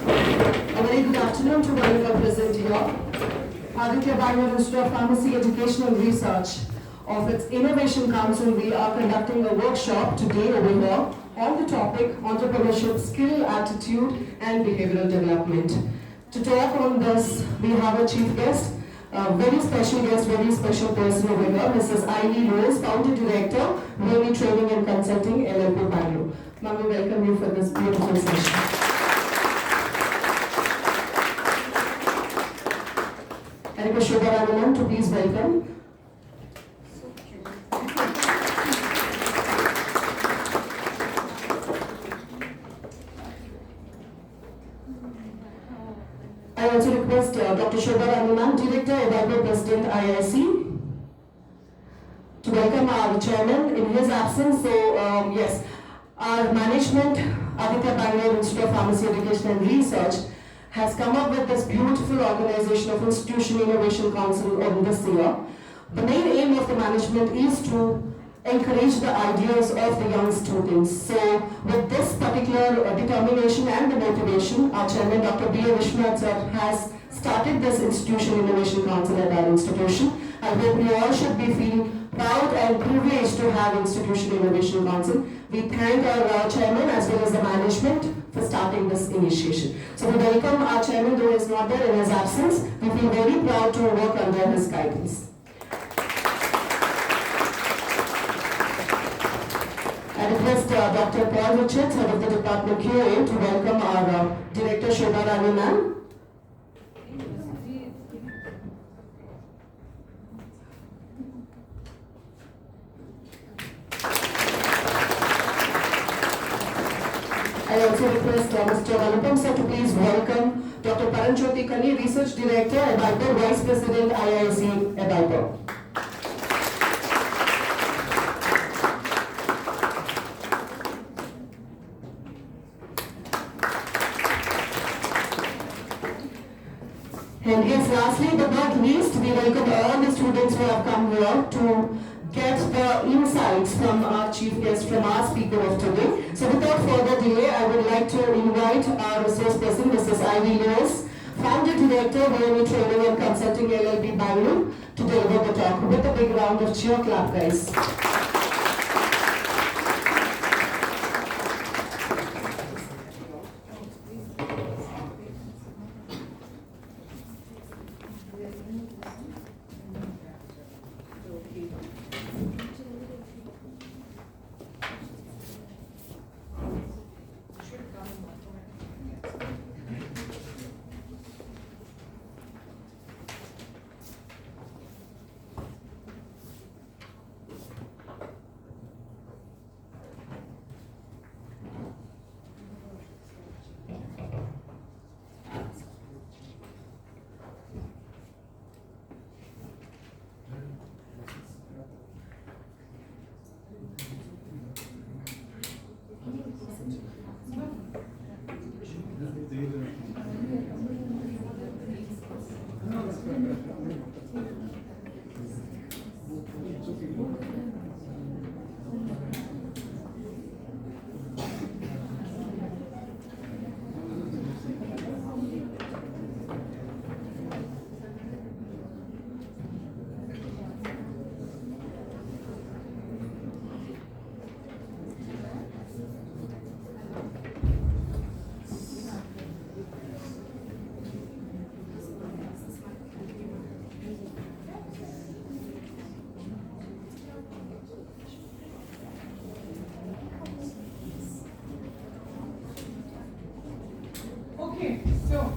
A very good afternoon to all who are present here. ABIPER Bangalore Institute of Pharmacy Education and Research of its Innovation Council, we are conducting a workshop today over here on the topic Entrepreneurship, Skill, Attitude and Behavioral Development. To talk on this, we have a chief guest, a very special guest, very special person over here, Mrs.IVY, Founder Director, VIENNI Training and Consulting, LLP Bangalore. Ma'am, we welcome you for this beautiful session. I request Shobha to please welcome. I also request Dr. Shobha, Director, ABIPER President IIC, to welcome our chairman in his absence. So, yes, our management, ABIPER Bangalore Institute of Pharmacy Education and Research, has come up with this beautiful organization of Institution Innovation Council on this year. The main aim of the management is to encourage the ideas of the young students. So with this particular determination and the motivation, our chairman Dr. Behaviour sir has started this Institution Innovation Council at our institution. I hope you all should be feeling proud and privileged to have Institution Innovation Council. We thank our chairman as well as the management for starting this initiation. So we welcome our chairman, though he is not there in his absence. We feel very proud to work under his guidance. I request Dr. Paul Richards, head of the department QA, to welcome our director Shobha Rani ma'am. I also request Mr. Anupam sir to please welcome Dr. Paranjyoti Kani, Research Director, ABIPER, Vice President, IIC, ABIPER. And yes, lastly but not least, we welcome all the students who have come here to get the insights from our chief guest, from our speaker of today. So without further delay, I would like to invite our resource person, Mrs.IVY, Founder Director, VIENNI Training and Consulting, LLP Bangalore, to deliver the talk. With a big round of cheer clap, guys. Okay, so,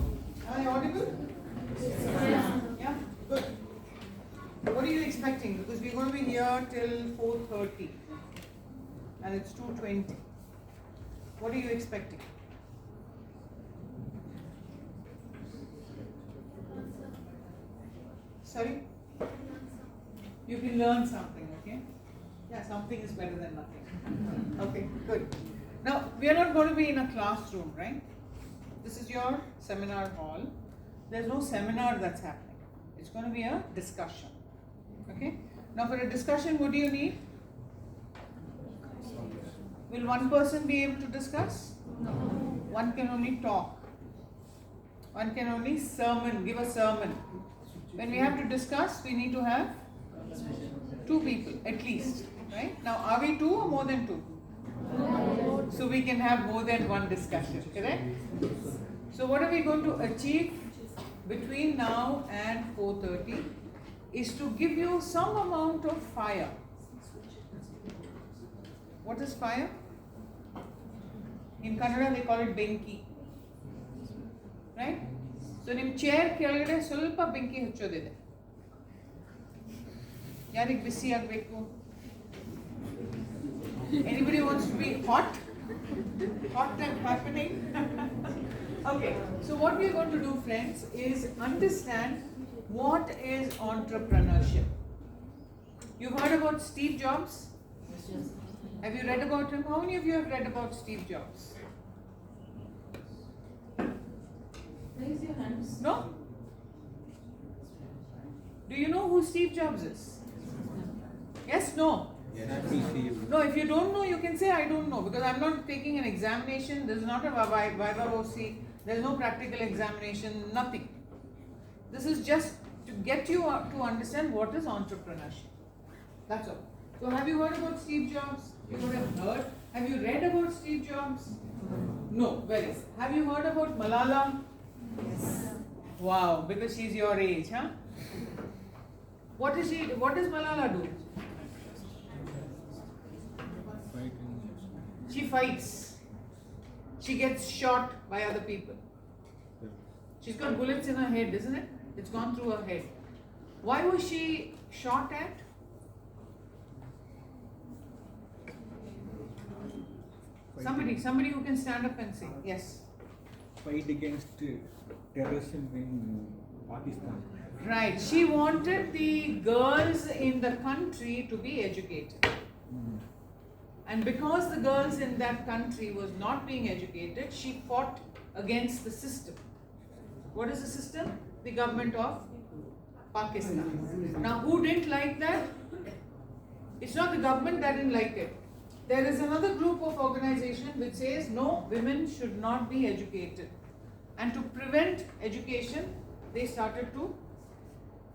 am I audible? Yeah, good. What are you expecting? Because we're going to be here till 4:30 and it's 2:20. What are you expecting? Sorry? You can learn something, okay? Yeah, something is better than nothing. Okay, good. Now, we are not going to be in a classroom, right? This is your seminar hall. There's no seminar that's happening. It's going to be a discussion. Okay? Now for a discussion, what do you need? Will one person be able to discuss? No. One can only talk. One can only give a sermon. When we have to discuss, we need to have 2 people at least, right? Now, are we 2 or more than 2? So we can have more than one discussion, correct? So what are we going to achieve between now and 4:30 is to give you some amount of fire. What is fire? In Kannada they call it benki. Right? So ನಿಮ್ಮ chair ಕೆಳಗಡೆ ಸ್ವಲ್ಪ ಬೆಂಕಿ ಹಚ್ಚೋದಿದೆ. ಯಾರಿಗೆ ಬಿಸಿ ಆಗಬೇಕು? Anybody wants to be hot? Hot and happening? Okay, so what we are going to do, friends, is understand what is entrepreneurship. You've heard about Steve Jobs? Have you read about him? How many of you have read about Steve Jobs? Raise your hands. No? Do you know who Steve Jobs is? Yes? No? No, if you don't know, you can say I don't know, because I'm not taking an examination. This is not a VIENNI IIC. There is no practical examination, nothing. This is just to get you to understand what is entrepreneurship. That's all. So have you heard about Steve Jobs? You would have heard. Have you read about Steve Jobs? No. Very good. Have you heard about Malala? Yes. Wow, because she's your age, huh? What does Malala do? She fights. She gets shot by other people. She's got bullets in her head, isn't it? It's gone through her head. Why was she shot at? Somebody who can stand up and say, yes. Fight against terrorism in Pakistan. Right. She wanted the girls in the country to be educated. And because the girls in that country was not being educated, she fought against the system. What is the system? The government of Pakistan. Now, who didn't like that? It's not the government that didn't like it. There is another group of organization which says, no, women should not be educated. And to prevent education, they started to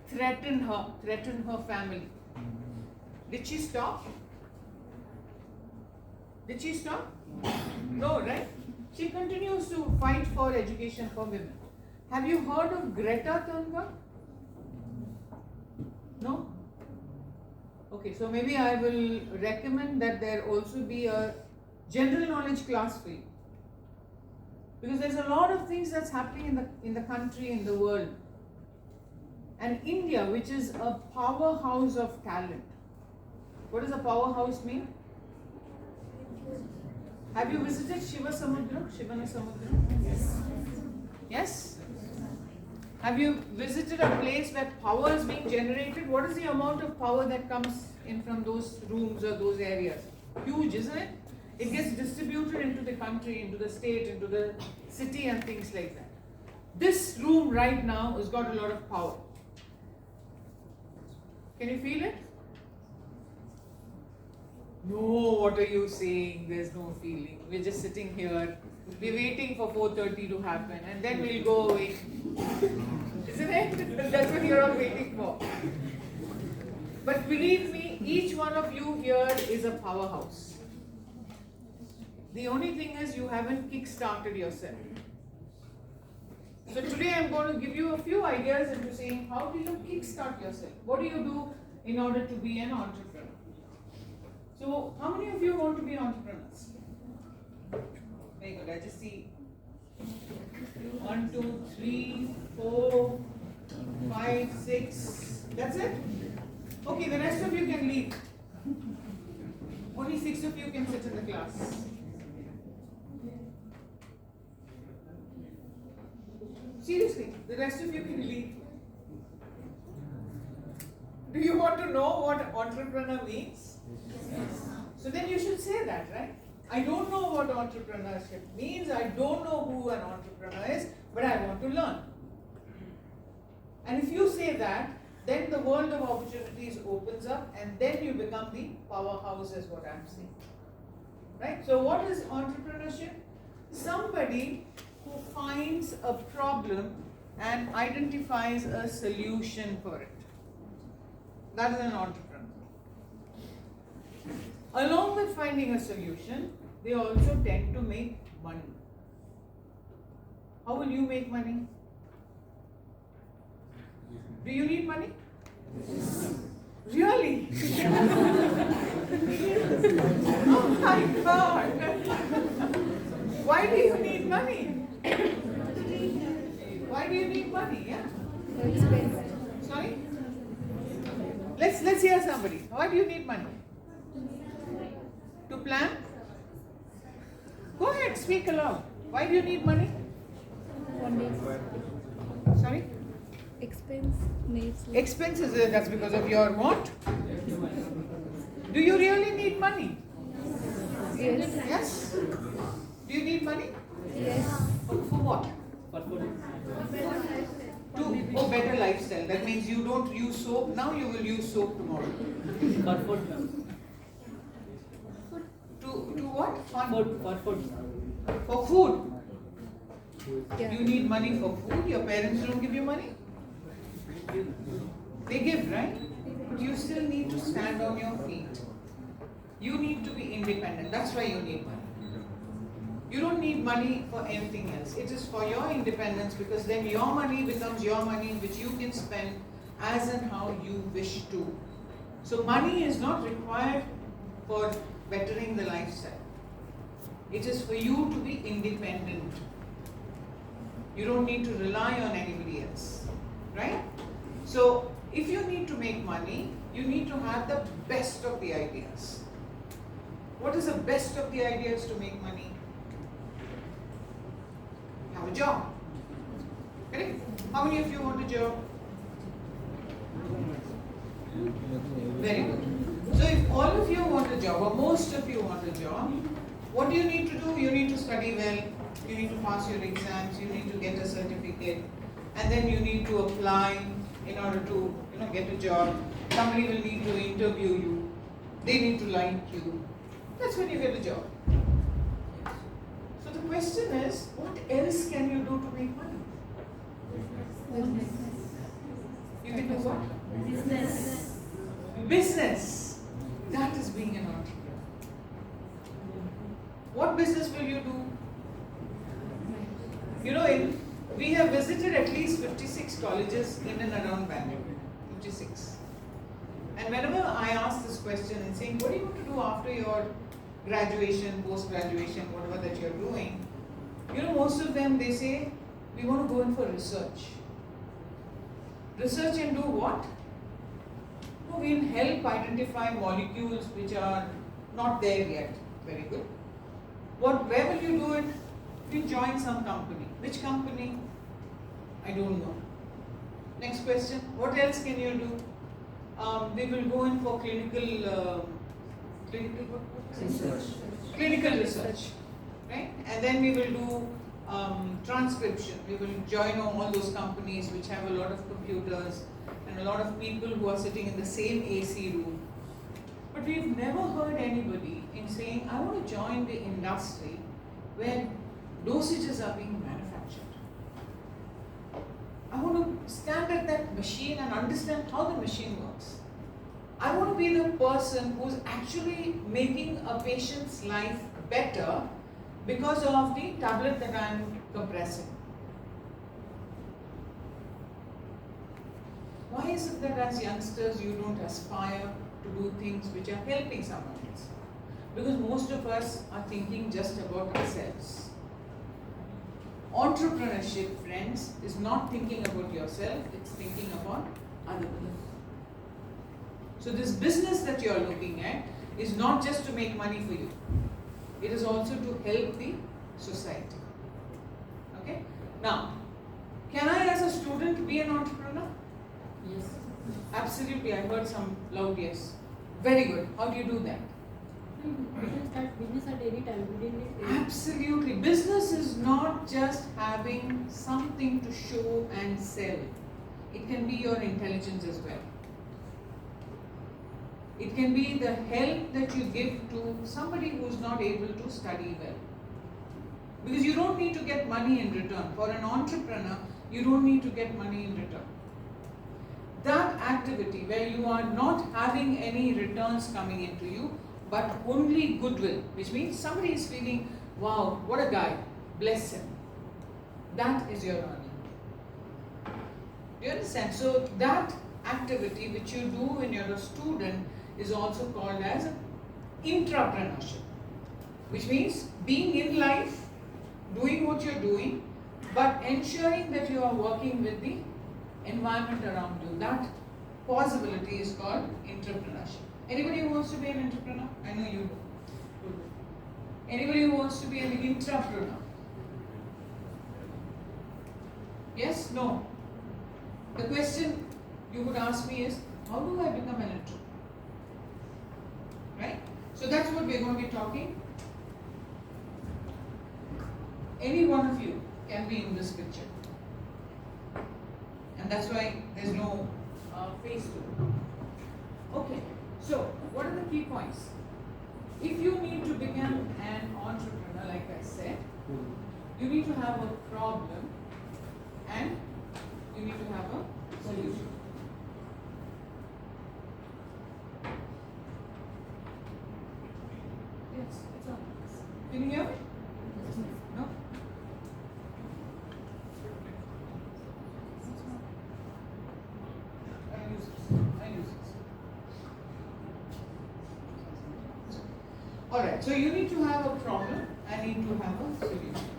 threaten her family. Did she stop? Did she stop? No, right? She continues to fight for education for women. Have you heard of Greta Thunberg? No? Okay, so maybe I will recommend that there also be a general knowledge class for you. Because there's a lot of things that's happening in the country, in the world. And India, which is a powerhouse of talent. What does a powerhouse mean? Have you visited Shivana Samudra? Yes. Yes? Have you visited a place where power is being generated? What is the amount of power that comes in from those rooms or those areas? Huge, isn't it? It gets distributed into the country, into the state, into the city and things like that. This room right now has got a lot of power. Can you feel it? No, what are you saying? There's no feeling. We're just sitting here. We're waiting for 4:30 to happen and then we'll go away. Isn't it? That's what you're all waiting for. But believe me, each one of you here is a powerhouse. The only thing is you haven't kick-started yourself. So today I'm going to give you a few ideas into saying how do you kick-start yourself? What do you do in order to be an entrepreneur? So how many of you want to be entrepreneurs? Very good. I just see 1, 2, 3, 4, 5, 6. That's it? Okay, the rest of you can leave. Only 6 of you can sit in the class. Seriously, the rest of you can leave. Do you want to know what entrepreneur means? Yes. So then you should say that, right? I don't know what entrepreneurship means. I don't know who an entrepreneur is, but I want to learn. And if you say that, then the world of opportunities opens up and then you become the powerhouse is what I'm saying. Right? So what is entrepreneurship? Somebody who finds a problem and identifies a solution for it. That is an entrepreneur. Along with finding a solution, they also tend to make money. How will you make money? Do you need money? Really? Oh my God! Why do you need money? Why do you need money? Yeah. Sorry. Let's hear somebody. Why do you need money? To plan? Go ahead, speak aloud. Why do you need money? Sorry? Expense needs. Expenses, that's because of your what? Do you really need money? Yes. Yes? Do you need money? Yes. For what? To better lifestyle. That means you don't use soap, now you will use soap tomorrow. To what? For food. Yeah. You need money for food, your parents don't give you money? They give, right? But you still need to stand on your feet. You need to be independent. That's why you need money. You don't need money for anything else. It is for your independence, because then your money becomes your money, which you can spend as and how you wish to. So money is not required for bettering the lifestyle. It is for you to be independent. You don't need to rely on anybody else, right? So if you need to make money, you need to have the best of the ideas. What is the best of the ideas to make money? Have a job. Correct? How many of you want a job? Very good. So if all of you want a job, or most of you want a job, what do you need to do? You need to study well, you need to pass your exams, you need to get a certificate, and then you need to apply in order to get a job. Somebody will need to interview you, they need to like you. That's when you get a job. So the question is, what else can you do to make money? You can do what? Business. That is being an entrepreneur. What business will you do? We have visited at least 56 colleges in and around Bangalore. 56. And whenever I ask this question and saying, what do you want to do after your graduation, post-graduation, whatever that you're doing, most of them, they say, we want to go in for research. Research and do what? We'll help identify molecules which are not there yet. Very good. Where will you do it? You join some company. Which company? I don't know. Next question. What else can you do? They will go in for clinical research, right? And then we will do transcription. We will join all those companies which have a lot of computers and a lot of people who are sitting in the same AC room. But we've never heard anybody in saying, I want to join the industry where dosages are being manufactured. I want to stand at that machine and understand how the machine works. I want to be the person who's actually making a patient's life better because of the tablet that I'm compressing. Why is it that as youngsters you don't aspire to do things which are helping someone else? Because most of us are thinking just about ourselves. Entrepreneurship, friends, is not thinking about yourself, it's thinking about other people. So this business that you are looking at is not just to make money for you. It is also to help the society. Okay? Now, can I as a student be an entrepreneur? Yes. Absolutely, I heard some loud yes. Very good. How do you do that? We can start business at any time. We didn't need any. Absolutely. Business is not just having something to show and sell. It can be your intelligence as well. It can be the help that you give to somebody who is not able to study well. Because you don't need to get money in return. For an entrepreneur, you don't need to get money in return. That activity where you are not having any returns coming into you, but only goodwill, which means somebody is feeling, wow, what a guy, bless him. That is your earning. Do you understand? So that activity which you do when you're a student is also called as intrapreneurship, which means being in life, doing what you're doing, but ensuring that you are working with the environment around you. That possibility is called entrepreneurship. Anybody who wants to be an entrepreneur? I know you do. Anybody who wants to be an intrapreneur? Yes? No? The question you would ask me is, how do I become an entrepreneur? Right? So that's what we're going to be talking. Any one of you can be in this picture. And that's why there's no face to it. Okay, so what are the key points? If you need to become an entrepreneur, like I said, you need to have a problem and you need to have a solution. Yes, it's on. Can you hear me? No? I use this. Alright, so you need to have a problem and need to have a solution.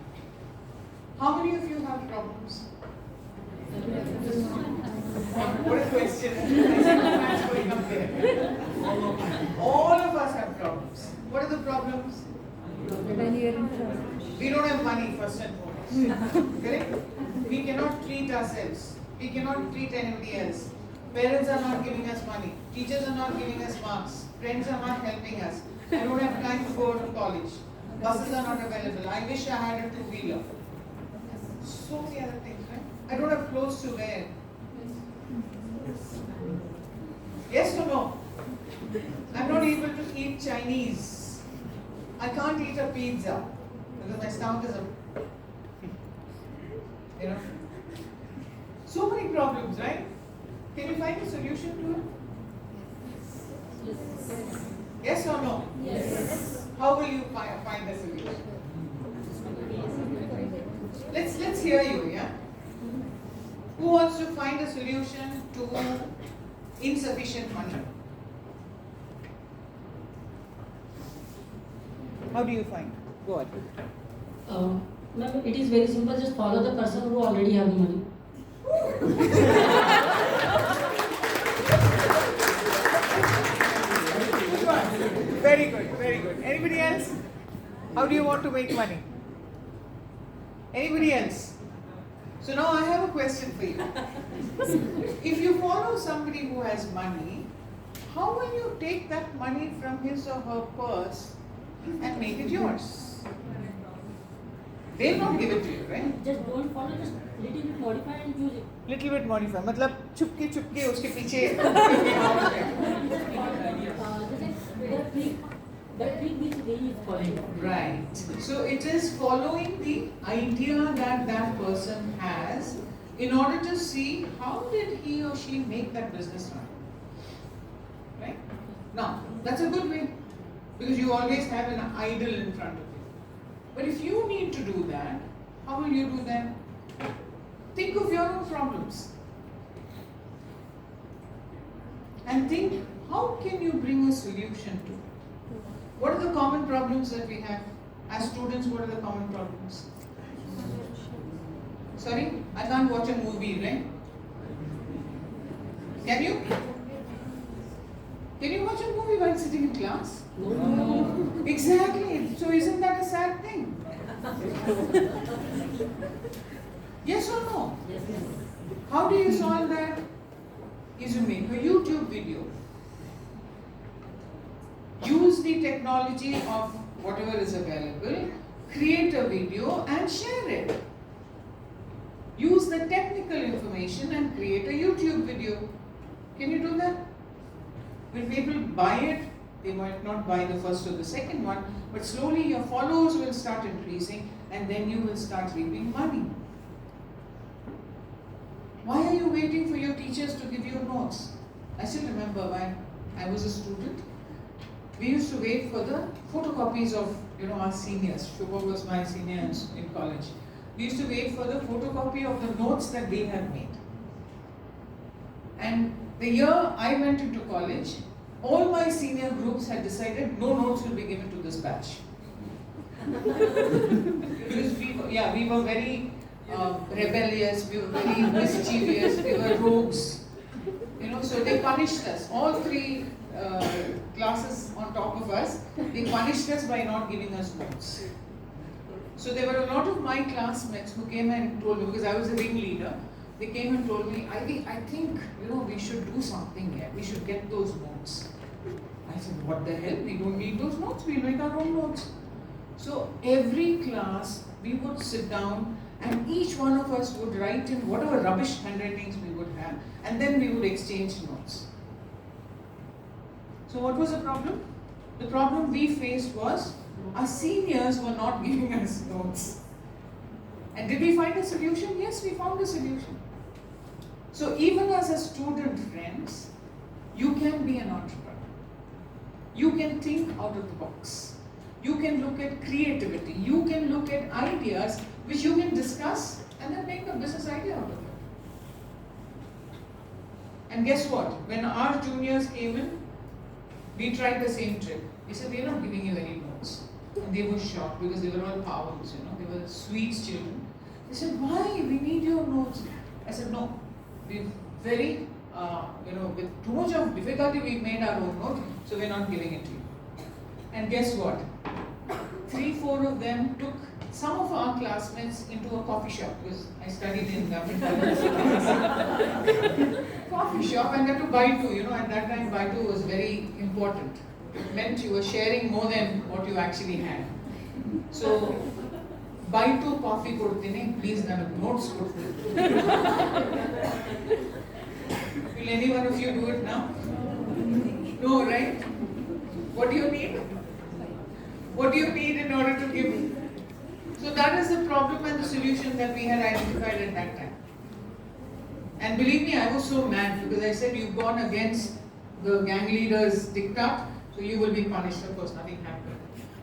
How many of you have problems? What a question. I see no hands going up there. All of us have problems. What are the problems? We don't have money, first and foremost. Correct? We cannot treat ourselves. We cannot treat anybody else. Parents are not giving us money. Teachers are not giving us marks. Friends are not helping us. I don't have time to go to college. Buses are not available. I wish I had a two-wheeler. So many other things, right? I don't have clothes to wear. Yes or no? I'm not able to eat Chinese. I can't eat a pizza because my stomach is a, you know. So many problems, right? Can you find a solution to it? Yes or no? Yes. How will you find a solution? Let's hear you, yeah? Who wants to find a solution to insufficient money? How do you find? Go ahead. Ma'am, it is very simple. Just follow the person who already have the money. Very good, very good. Anybody else? How do you want to make money? Anybody else? So now I have a question for you. If you follow somebody who has money, how will you take that money from his or her purse and make it yours? They'll not give it to you, right? Just don't follow, just little bit modify and use it. Little bit modify. मतलब चुपके चुपके उसके पीछे. The trick which they is following. Right. So it is following the idea that that person has in order to see how did he or she make that business run. Right? Now, that's a good way because you always have an idol in front of you. But if you need to do that, how will you do that? Think of your own problems. And think, how can you bring a solution to it? What are the common problems that we have? As students, what are the common problems? Sorry? I can't watch a movie, right? Can you? Can you watch a movie while sitting in class? No. Exactly. So isn't that a sad thing? Yes or no? Yes. How do you solve that? Is you make a YouTube video. Use the technology of whatever is available, create a video and share it. Use the technical information and create a YouTube video. Can you do that? When people buy it, they might not buy the first or the second one, but slowly your followers will start increasing and then you will start reaping money. Why are you waiting for your teachers to give you notes? I still remember when I was a student, we used to wait for the photocopies of our seniors. Shubha was my senior in college. We used to wait for the photocopy of the notes that they had made. And the year I went into college, all my senior groups had decided no notes will be given to this batch. Because we were very rebellious, we were very mischievous, we were rogues. So they punished us. All three classes on top of us, they punished us by not giving us notes. So there were a lot of my classmates who came and told me, because I was a ringleader, they came and told me, Ivy, I think we should do something here. We should get those notes. I said, what the hell? We don't need those notes. We'll make our own notes. So every class we would sit down and each one of us would write in whatever rubbish handwritings we would have, and then we would exchange notes. So what was the problem? The problem we faced was our seniors were not giving us notes. And did we find a solution? Yes, we found a solution. So even as a student, friends, you can be an entrepreneur. You can think out of the box. You can look at creativity. You can look at ideas which you can discuss and then make a business idea out of it. And guess what? When our juniors came in, we tried the same trick. We said, we're not giving you any notes. And they were shocked because they were all powers, they were sweet children. They said, why? We need your notes. I said, no. We've very, with too much of difficulty, we made our own notes, so we're not giving it to you. And guess what? 3-4 of them took some of our classmates into a coffee shop, because I studied in government coffee shop, and had to buy two. At that time, buy two was very important. It meant you were sharing more than what you actually had. So, buy two coffee kodtine, please notes kodtine. Will any one of you do it now? No, right? What do you need? What do you need in order to give? So that is the problem and the solution that we had identified at that time. And believe me, I was so mad because I said, you've gone against the gang leader's diktat, so you will be punished. Of course, nothing happened.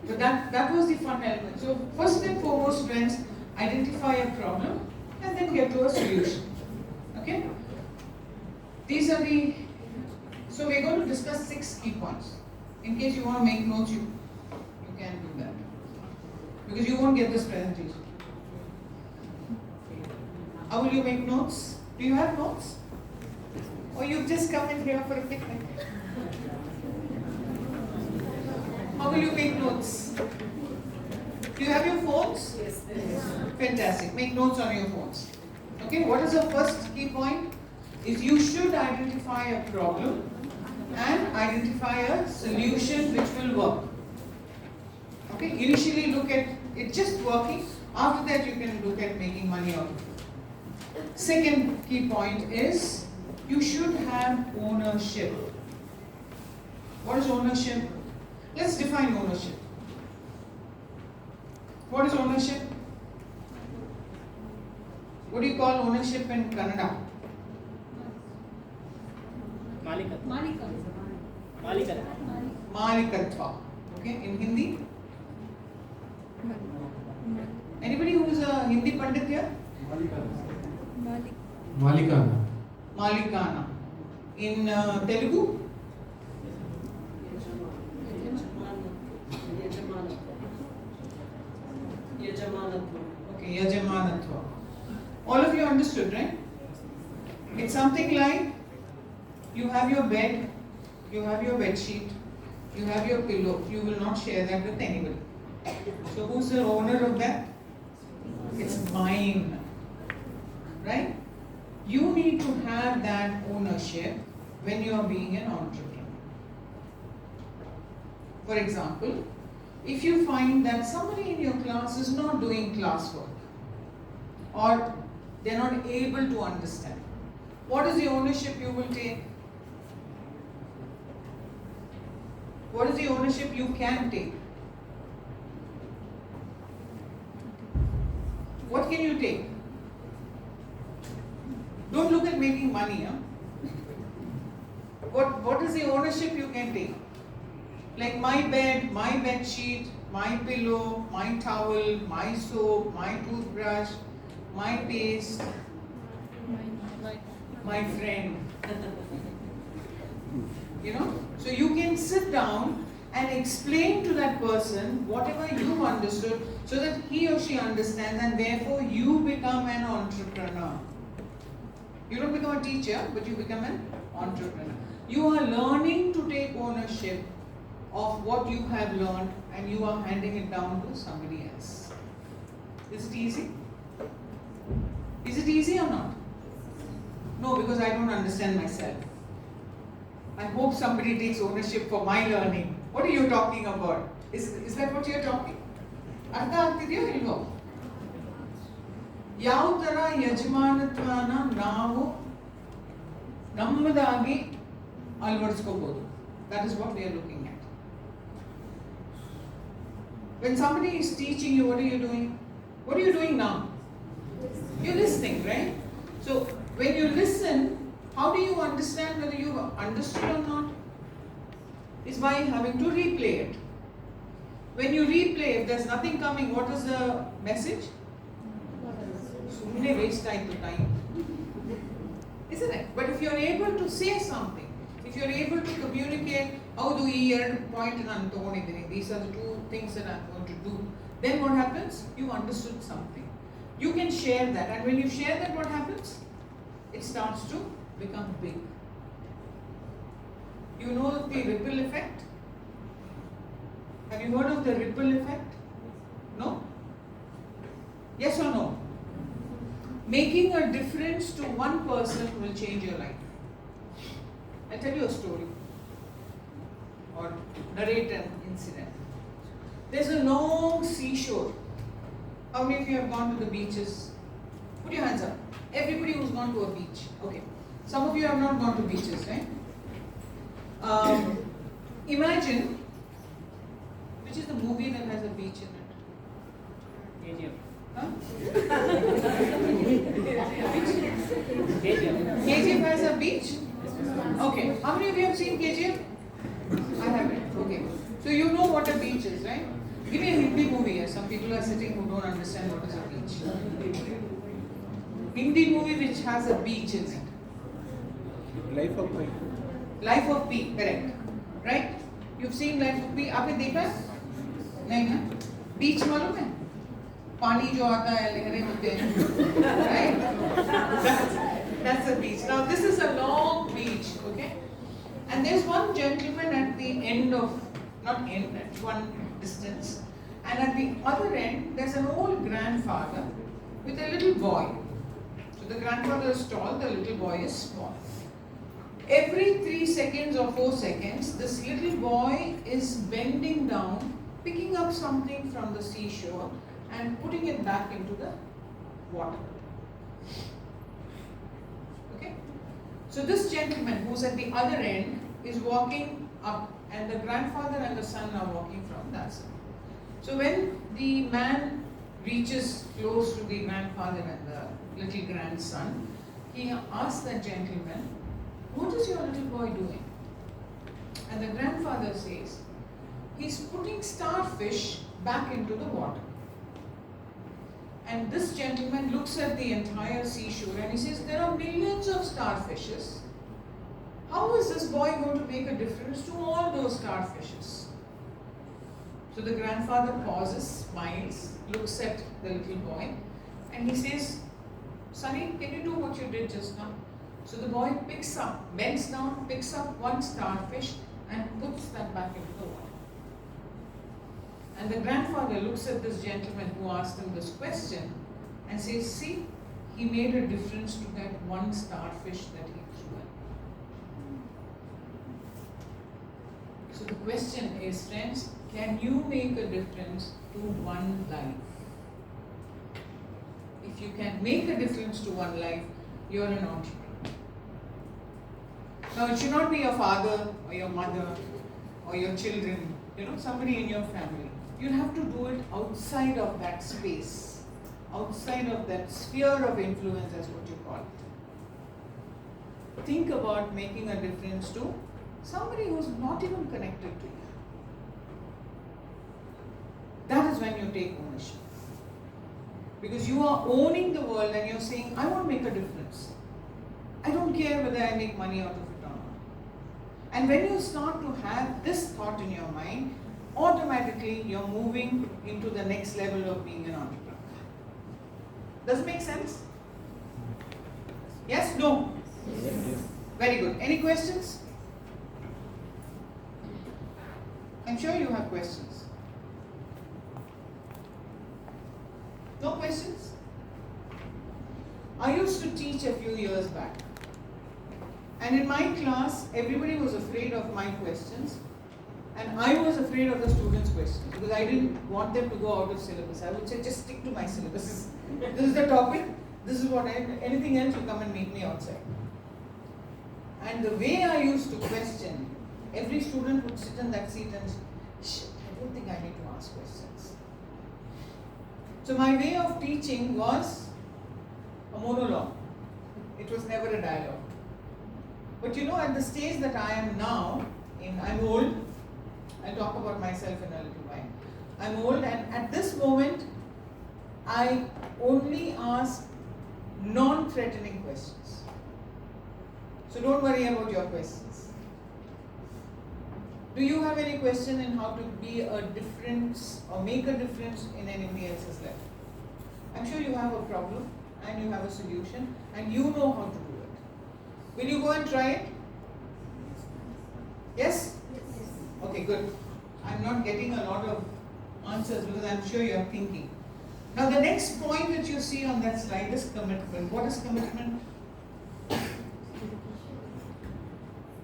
But that was the fun element. So first and foremost, friends, identify a problem and then get to a solution. Okay? These are so we're going to discuss 6 key points. In case you want to make notes, you can do that. Because you won't get this presentation. How will you make notes? Do you have notes? Or you've just come in here for a picnic? How will you make notes? Do you have your phones? Yes. Fantastic. Make notes on your phones. Okay, what is the first key point? Is you should identify a problem and identify a solution which will work. Okay, initially look at it just working. After that, you can look at making money out of it. Second key point is you should have ownership. What is ownership? Let's define ownership. What is ownership? What do you call ownership in Kannada? Malikatva. Okay, in Hindi? Anybody who is a Hindi Pandit here? Malikana. Malikana. In Telugu? Okay, Yajamanatva. All of you understood, right? It's something like you have your bed, you have your bed sheet, you have your pillow. You will not share that with anybody. So who's the owner of that? It's mine. Right? You need to have that ownership when you are being an entrepreneur. For example, if you find that somebody in your class is not doing classwork or they're not able to understand, what is the ownership you will take? What is the ownership you can take? What can you take? Don't look at making money. Huh? What is the ownership you can take? Like my bed, my bed sheet, my pillow, my towel, my soap, my toothbrush, my paste, my friend. You know? So you can sit down and explain to that person whatever you understood so that he or she understands, and therefore you become an entrepreneur. You don't become a teacher, but you become an entrepreneur. You are learning to take ownership of what you have learned and you are handing it down to somebody else. Is it easy? Is it easy or not? No, because I don't understand myself. I hope somebody takes ownership for my learning. What are you talking about? Is that what you're talking? Artha ಆಗ್ತಿದೆಯೋ ಇಲ್ವೋ? ಯಾವ ತರ ಯಜಮಾನತ್ವನ ನಾವು ನಮ್ಮದಾಗಿ ಅಳವಡಿಸ್ಕೋಬಹುದು? That is what we are looking at. When somebody is teaching you, what are you doing? What are you doing now? You're listening, right? So when you listen, how do you understand whether you understood or not? Is by having to replay it. When you replay, if there's nothing coming, what is the message? Sumne waste time. Isn't it? But if you're able to say something, if you're able to communicate, how do you point and these are the two things that I'm going to do, then what happens? You understood something. You can share that, and when you share that, what happens? It starts to become big. You know the ripple effect? Have you heard of the ripple effect? No? Yes or no? Making a difference to one person will change your life. I'll tell you a story or narrate an incident. There's a long seashore. How many of you have gone to the beaches? Put your hands up. Everybody who's gone to a beach. Okay. Some of you have not gone to beaches, right? Imagine, which is the movie that has a beach in it? KGF. Huh? KGF. KGF has a beach? Okay. How many of you have seen KGF? I haven't. Okay. So you know what a beach is, right? Give me a Hindi movie here. Some people are sitting who don't understand what is a beach. Hindi movie which has a beach in it. Life of Pi. Life of Pi, correct. Right? You've seen Life of Pi? आपने देखा? नहीं ना? Beach मालूम है? पानी जो आता है लहरें होते हैं, right? That's a beach. Now this is a long beach, okay? And there's one gentleman at the end of, not end, at one distance, and at the other end there's an old grandfather with a little boy. So the grandfather is tall, the little boy is small. Every 3 seconds or 4 seconds, this little boy is bending down, picking up something from the seashore and putting it back into the water. Okay? So this gentleman who's at the other end is walking up, and the grandfather and the son are walking from that side. So when the man reaches close to the grandfather and the little grandson, he asks that gentleman, "What is your little boy doing?" And the grandfather says, "He's putting starfish back into the water." And this gentleman looks at the entire seashore and he says, "There are millions of starfishes. How is this boy going to make a difference to all those starfishes?" So the grandfather pauses, smiles, looks at the little boy, and he says, "Sonny, can you do what you did just now?" So the boy bends down, picks up one starfish and puts that back into the water. And the grandfather looks at this gentleman who asked him this question and says, "See, he made a difference to that one starfish that he threw in." So the question is, friends, can you make a difference to one life? If you can make a difference to one life, you're an entrepreneur. Now, it should not be your father or your mother or your children, somebody in your family. You'll have to do it outside of that space outside of that sphere of influence, as what you call it. Think about making a difference to somebody who's not even connected to you. That is when you take ownership. Because you are owning the world and you're saying, I want to make a difference. I don't care whether I make money out of it or not. And when you start to have this thought in your mind, automatically you're moving into the next level of being an entrepreneur. Does it make sense? Yes? No? Yes. Very good. Any questions? I'm sure you have questions. No questions? I used to teach a few years back. And in my class, everybody was afraid of my questions. And I was afraid of the students' questions because I didn't want them to go out of syllabus. I would say, just stick to my syllabus. This is the topic. This is what anything else, you come and meet me outside. And the way I used to question, every student would sit in that seat and, shit, I don't think I need to ask questions. So my way of teaching was a monologue. It was never a dialogue. But you know, at the stage that I am now, I'm old. I'll talk about myself in a little while. I'm old, and at this moment, I only ask non-threatening questions. So don't worry about your questions. Do you have any question in how to be a difference or make a difference in anybody else's life? I'm sure you have a problem and you have a solution and you know how to do it. Will you go and try it? Yes? Okay, good. I'm not getting a lot of answers because I'm sure you're thinking. Now the next point that you see on that slide is commitment. What is commitment?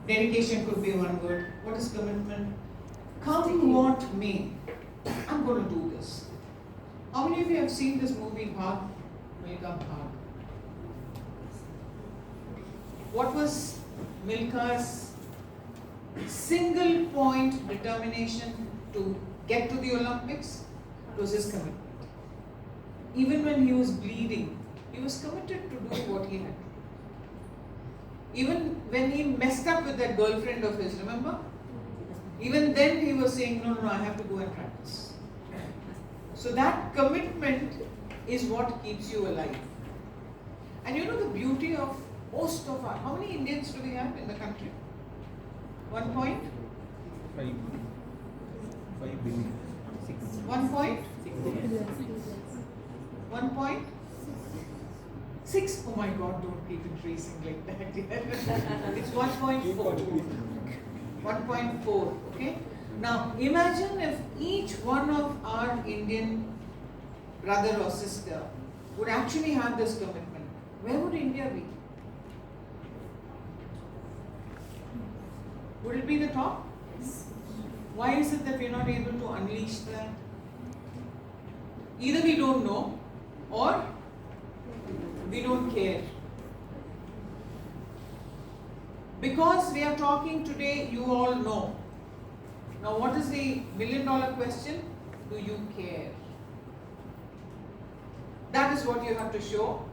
Dedication could be one word. What is commitment? Come what may, I'm going to do this. How many of you have seen this movie, Bhag Milkha Bhag? What was Milkha's single point determination to get to the Olympics? It was his commitment. Even when he was bleeding, he was committed to do what he had to do. Even when he messed up with that girlfriend of his, remember? Even then he was saying, no, I have to go and practice. So that commitment is what keeps you alive. And you know the beauty of most of our, how many Indians do we have in the country? 1 point? 5 billion. 1 point? 1 point? 6? Oh my God, don't keep increasing like that. It's 1.4. 1.4, okay? Now, imagine if each one of our Indian brother or sister would actually have this commitment. Where would India be? Would it be the top? Why is it that we're not able to unleash that? Either we don't know or we don't care. Because we are talking today, you all know. Now what is the million-dollar question? Do you care? That is what you have to show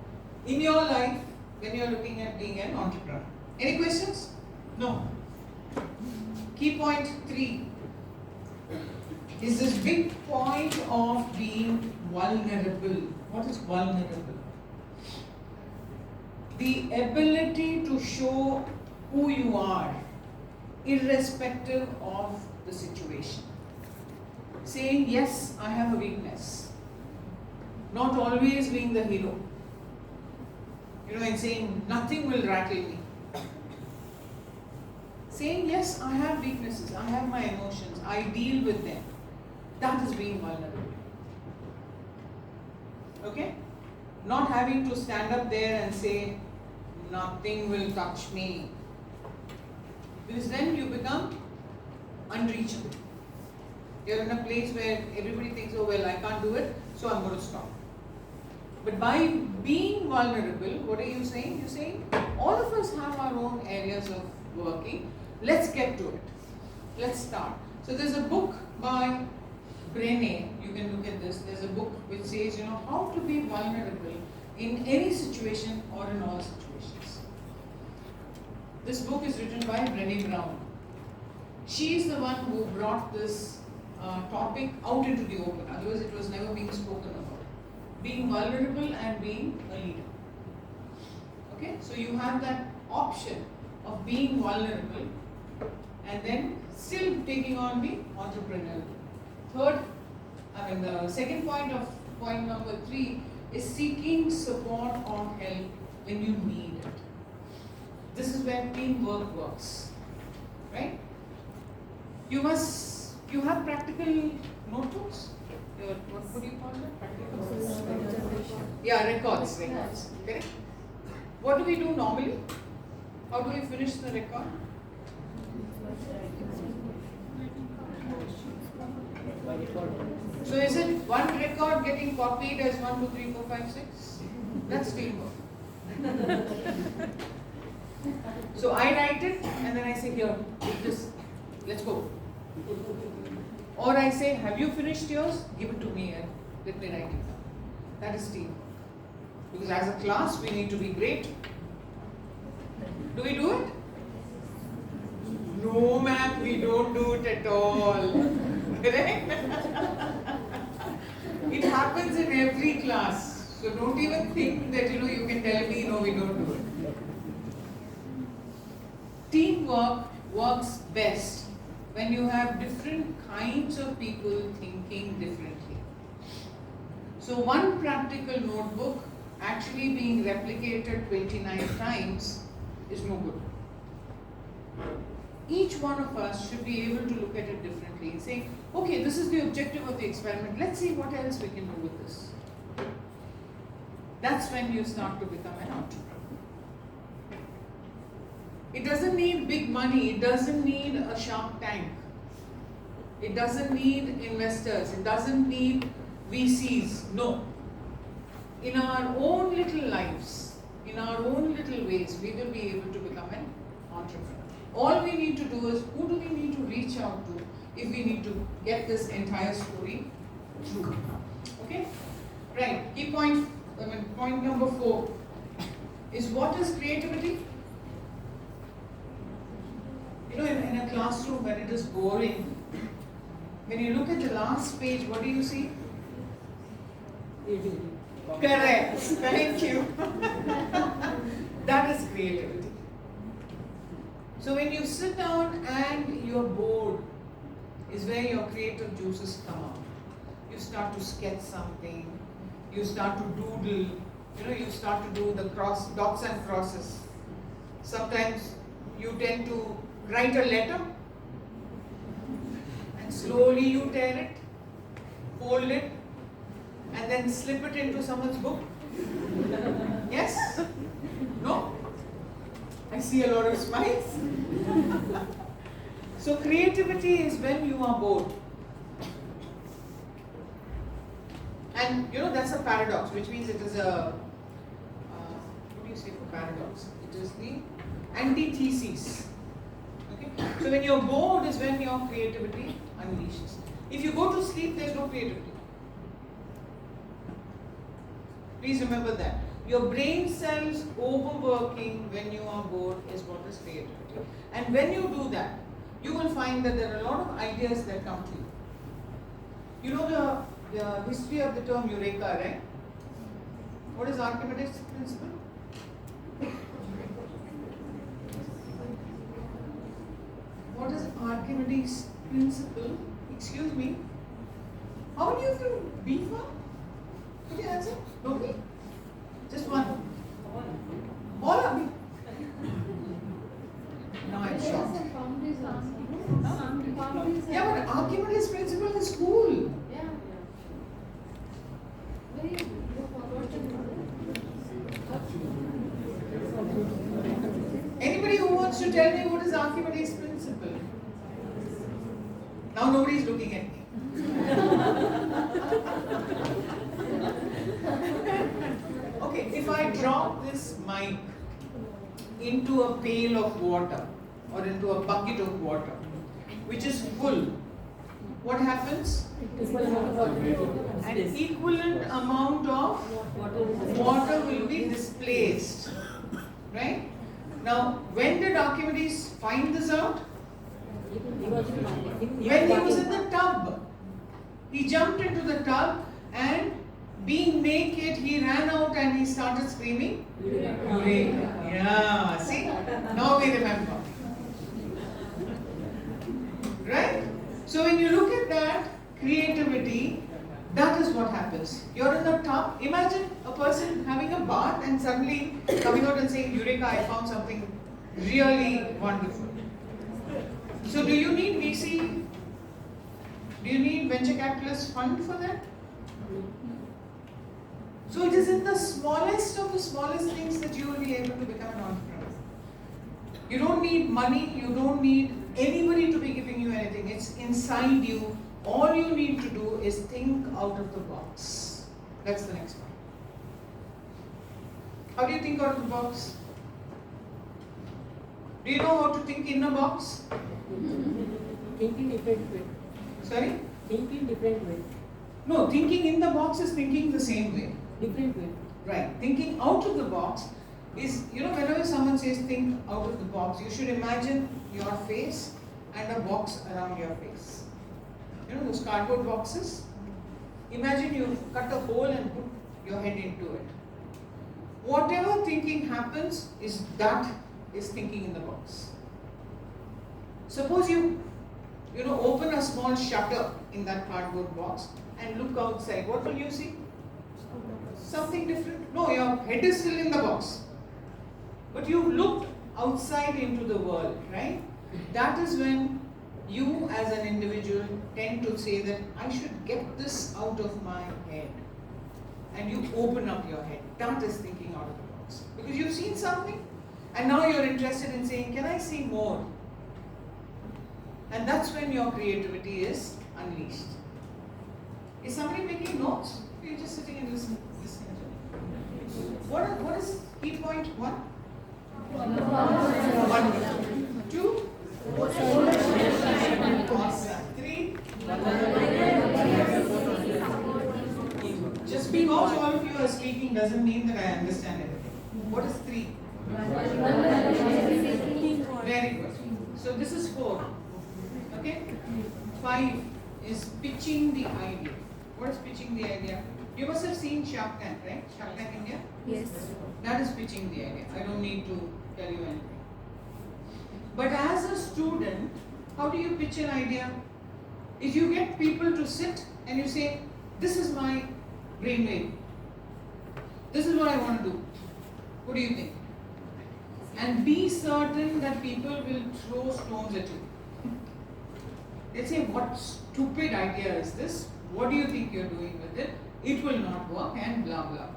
in your life when you are looking at being an entrepreneur. Any questions? No. Key point 3 is this big point of being vulnerable. What is vulnerable? The ability to show who you are, irrespective of the situation. Saying, yes, I have a weakness. Not always being the hero. You know, and saying, nothing will rattle me. Saying, yes, I have weaknesses, I have my emotions, I deal with them. That is being vulnerable. Okay? Not having to stand up there and say, nothing will touch me. Because then you become unreachable. You're in a place where everybody thinks, oh well, I can't do it, so I'm going to stop. But by being vulnerable, what are you saying? You're saying, all of us have our own areas of working. Let's get to it. Let's start. So there's a book by VIENNI, you can look at this. There's a book which says, how to be vulnerable in any situation or in all situations. This book is written by Brené Brown. She is the one who brought this topic out into the open. Otherwise, it was never being spoken about. Being vulnerable and being a leader. Okay, so you have that option of being vulnerable and then still taking on the entrepreneurial. The second point of point number 3 is seeking support or help when you need it. This is where teamwork works, right? You have practical notebooks. What do you call that? Practical? Yeah, records. Okay. What do we do normally? How do we finish the record? So is it one record getting copied as 1, 2, 3, 4, 5, 6? That's teamwork. So I write it and then I say, here, take this, let's go. Or I say, have you finished yours? Give it to me and let me write it down. That is teamwork. Because as a class, we need to be great. Do we do it? No, ma'am, we don't do it at all. Correct? It happens in every class. So don't even think that you can tell me, no, we don't do it. Teamwork works best when you have different kinds of people thinking differently. So one practical notebook actually being replicated 29 times is no good. Each one of us should be able to look at it differently and say, okay, this is the objective of the experiment. Let's see what else we can do with this. That's when you start to become an entrepreneur. It doesn't need big money. It doesn't need a Shark Tank. It doesn't need investors. It doesn't need VCs. No. In our own little lives, in our own little ways, we will be able to become an entrepreneur. All we need to do is, who do we need to reach out to if we need to get this entire story through? Okay? Right. Key point, point number 4 is, what is creativity? In a classroom when it is boring, when you look at the last page, what do you see? Correct. Thank you. That is creativity. So when you sit down and you're bored, is where your creative juices come out. You start to sketch something, you start to doodle, you start to do the dots and crosses. Sometimes you tend to write a letter and slowly you tear it, fold it, and then slip it into someone's book. Yes? No? I see a lot of smiles. So creativity is when you are bored. And that's a paradox, which means it is a, what do you say for paradox? It is the antithesis. Okay? So when you're bored is when your creativity unleashes. If you go to sleep, there's no creativity. Please remember that. Your brain cells overworking when you are bored is what is creativity. And when you do that, you will find that there are a lot of ideas that come to you. You know the history of the term eureka, right? What is Archimedes' principle? What is Archimedes' principle? Excuse me. How many of you beef up? Could you answer? Nobody? Just one. All of you. Now I'm shocked. Yeah, but Archimedes' principle is cool. Anybody who wants to tell me what is Archimedes' principle? Now nobody is looking at me. Okay, if I drop this mic into a pail of water or into a bucket of water, which is full, what happens? An equivalent amount of water will be displaced. Right? Now, when did Archimedes find this out? When he was in the tub. He jumped into the tub and being naked, he ran out and he started screaming, Eureka. Yeah, see? Now we remember. Right? So when you look at that, creativity, that is what happens. You're in the tub. Imagine a person having a bath and suddenly coming out and saying, Eureka, I found something really wonderful. So do you need VC? Do you need venture capitalist fund for that? So it is in the smallest of the smallest things that you will be able to become an entrepreneur. You don't need money, you don't need anybody to be giving you anything. It's inside you. All you need to do is think out of the box. That's the next one. How do you think out of the box? Do you know how to think in a box? Thinking different way. Sorry? Thinking different way. No, thinking in the box is thinking the same way. Different way. Right. Thinking out of the box is, whenever someone says think out of the box, you should imagine your face and a box around your face. Those cardboard boxes? Imagine you cut a hole and put your head into it. Whatever thinking happens is thinking in the box. Suppose you open a small shutter in that cardboard box and look outside. What will you see? Something different. No, your head is still in the box. But you looked outside into the world, right? That is when you as an individual tend to say that I should get this out of my head. And you open up your head. That is thinking out of the box. Because you've seen something and now you're interested in saying, can I see more? And that's when your creativity is unleashed. Is somebody making notes? You're just sitting and listening. What is key point 1? 1. 2. Awesome. 3. Just because all of you are speaking doesn't mean that I understand everything. What is 3? Very good. So this is 4. Okay? 5 is pitching the idea. What is pitching the idea? You must have seen Shark Tank, right? Shark Tank India? Yes. That is pitching the idea. I don't need to tell you anything. But as a student, how do you pitch an idea? If you get people to sit and you say, this is my brainwave. This is what I want to do. What do you think? And be certain that people will throw stones at you. They'll say, what stupid idea is this? What do you think you're doing with it? It will not work and blah blah blah.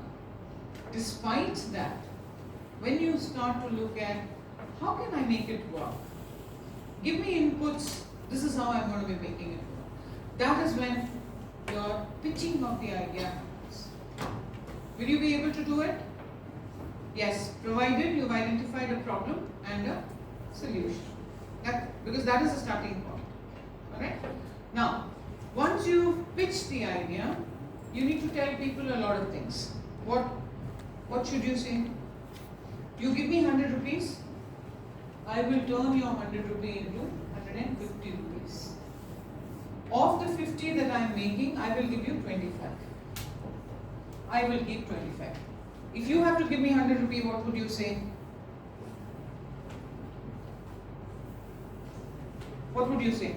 Despite that, when you start to look at how can I make it work? Give me inputs, this is how I'm going to be making it work. That is when your pitching of the idea happens. Will you be able to do it? Yes, provided you've identified a problem and a solution. Because that is the starting point. Alright? Now, once you pitch the idea, you need to tell people a lot of things. What should you say? You give me 100 rupees, I will turn your 100 rupee into 150 rupees. Of the 50 that I am making, I will give you 25. I will keep 25. If you have to give me 100 rupee, what would you say? What would you say?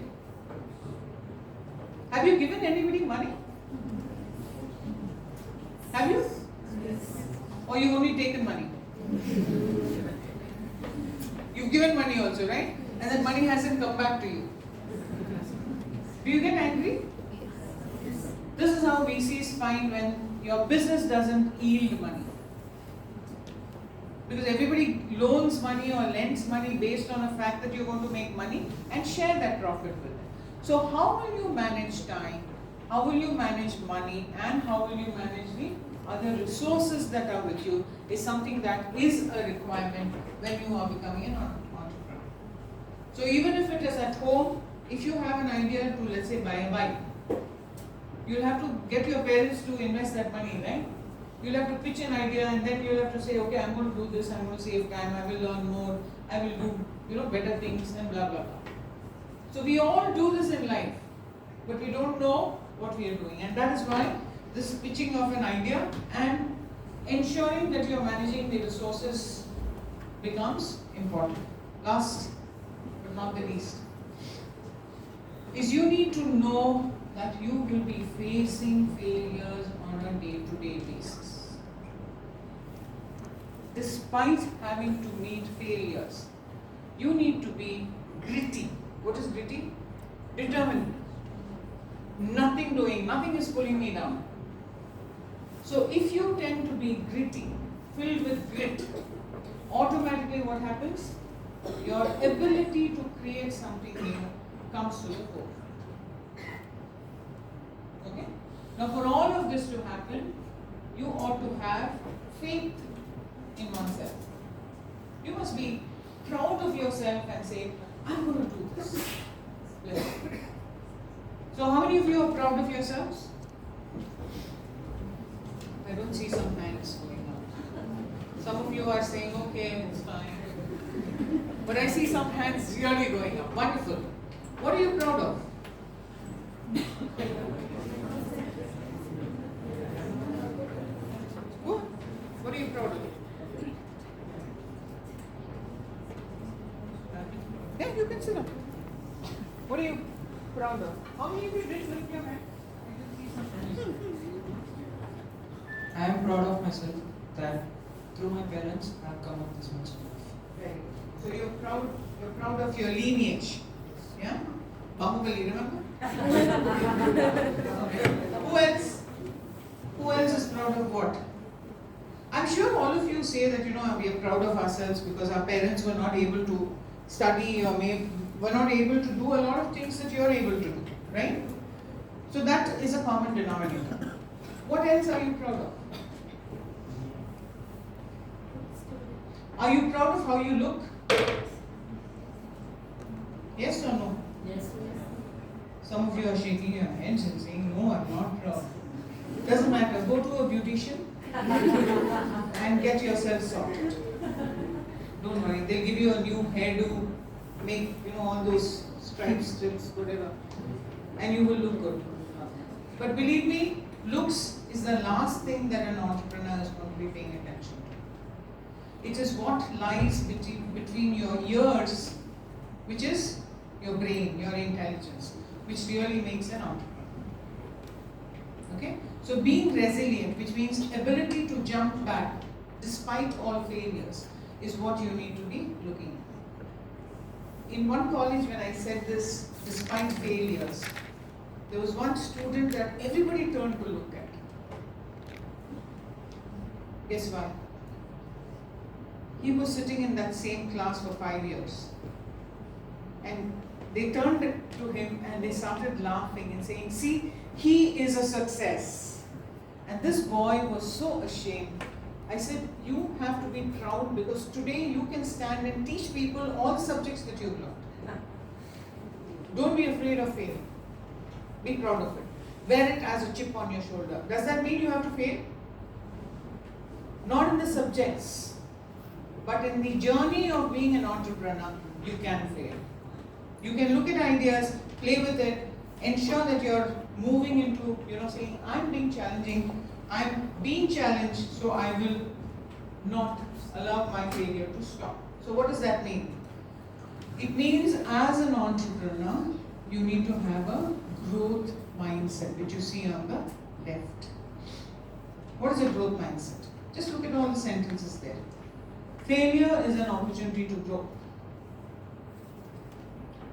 Have you given anybody money? Have you? Yes. Or you only taken money? You've given money also, right? And that money hasn't come back to you. Do you get angry? Yes. This is how VCs find when your business doesn't yield money. Because everybody loans money or lends money based on the fact that you're going to make money and share that profit with them. So how will you manage time? How will you manage money? And how will you manage the other resources that are with you is something that is a requirement when you are becoming an entrepreneur. So even if it is at home, if you have an idea to, let's say, buy a bike, you'll have to get your parents to invest that money, right? You'll have to pitch an idea and then you'll have to say, okay, I'm going to do this, I'm going to save time, I will learn more, I will do, better things and blah, blah, blah. So we all do this in life, but we don't know what we are doing. And that is why this pitching of an idea and ensuring that you're managing the resources becomes important. Last but not the least is you need to know that you will be facing failures on a day-to-day basis. Despite having to meet failures, you need to be gritty. What is gritty? Determined. Nothing is pulling me down. So if you tend to be gritty, filled with grit, automatically what happens? Your ability to create something new comes to the fore. Okay? Now for all of this to happen, you ought to have faith in oneself. You must be proud of yourself and say, I'm going to do this. Yes. So how many of you are proud of yourselves? I don't see some hands going up. Some of you are saying, okay, it's fine. But I see some hands really going up. Wonderful. What are you proud of? Good. What are you proud of? Yeah, you can sit up. What are you proud of? How many of you did lift your hand? I can see some hands. I am proud of myself that through my parents I have come up this much. Very good. So you're proud of your lineage. Yeah? Bahubali, remember? Who else? Who else is proud of what? I'm sure all of you say that, we are proud of ourselves because our parents were not able to study or were not able to do a lot of things that you're able to do, right? So that is a common denominator. What else are you proud of? Are you proud of how you look? Yes or no? Yes. Some of you are shaking your heads and saying, no, I'm not proud. Doesn't matter. Go to a beautician and get yourself sorted. Don't worry. They'll give you a new hairdo, make, all those stripes, strips, whatever. And you will look good. But believe me, looks is the last thing that an entrepreneur is going to be paying attention to. It is what lies between your ears, which is your brain, your intelligence, which really makes an entrepreneur. Okay? So being resilient, which means ability to jump back despite all failures, is what you need to be looking at. In one college, when I said this, despite failures, there was one student that everybody turned to look at. Guess why? He was sitting in that same class for 5 years. And they turned to him and they started laughing and saying, see, he is a success. And this boy was so ashamed. I said, you have to be proud because today you can stand and teach people all the subjects that you've learned. Don't be afraid of failing. Be proud of it. Wear it as a chip on your shoulder. Does that mean you have to fail? Not in the subjects, but in the journey of being an entrepreneur, you can fail. You can look at ideas, play with it, ensure that you're moving into, saying, I'm being challenged, so I will not allow my failure to stop. So what does that mean? It means as an entrepreneur, you need to have a growth mindset, which you see on the left. What is a growth mindset? Just look at all the sentences there. Failure is an opportunity to grow.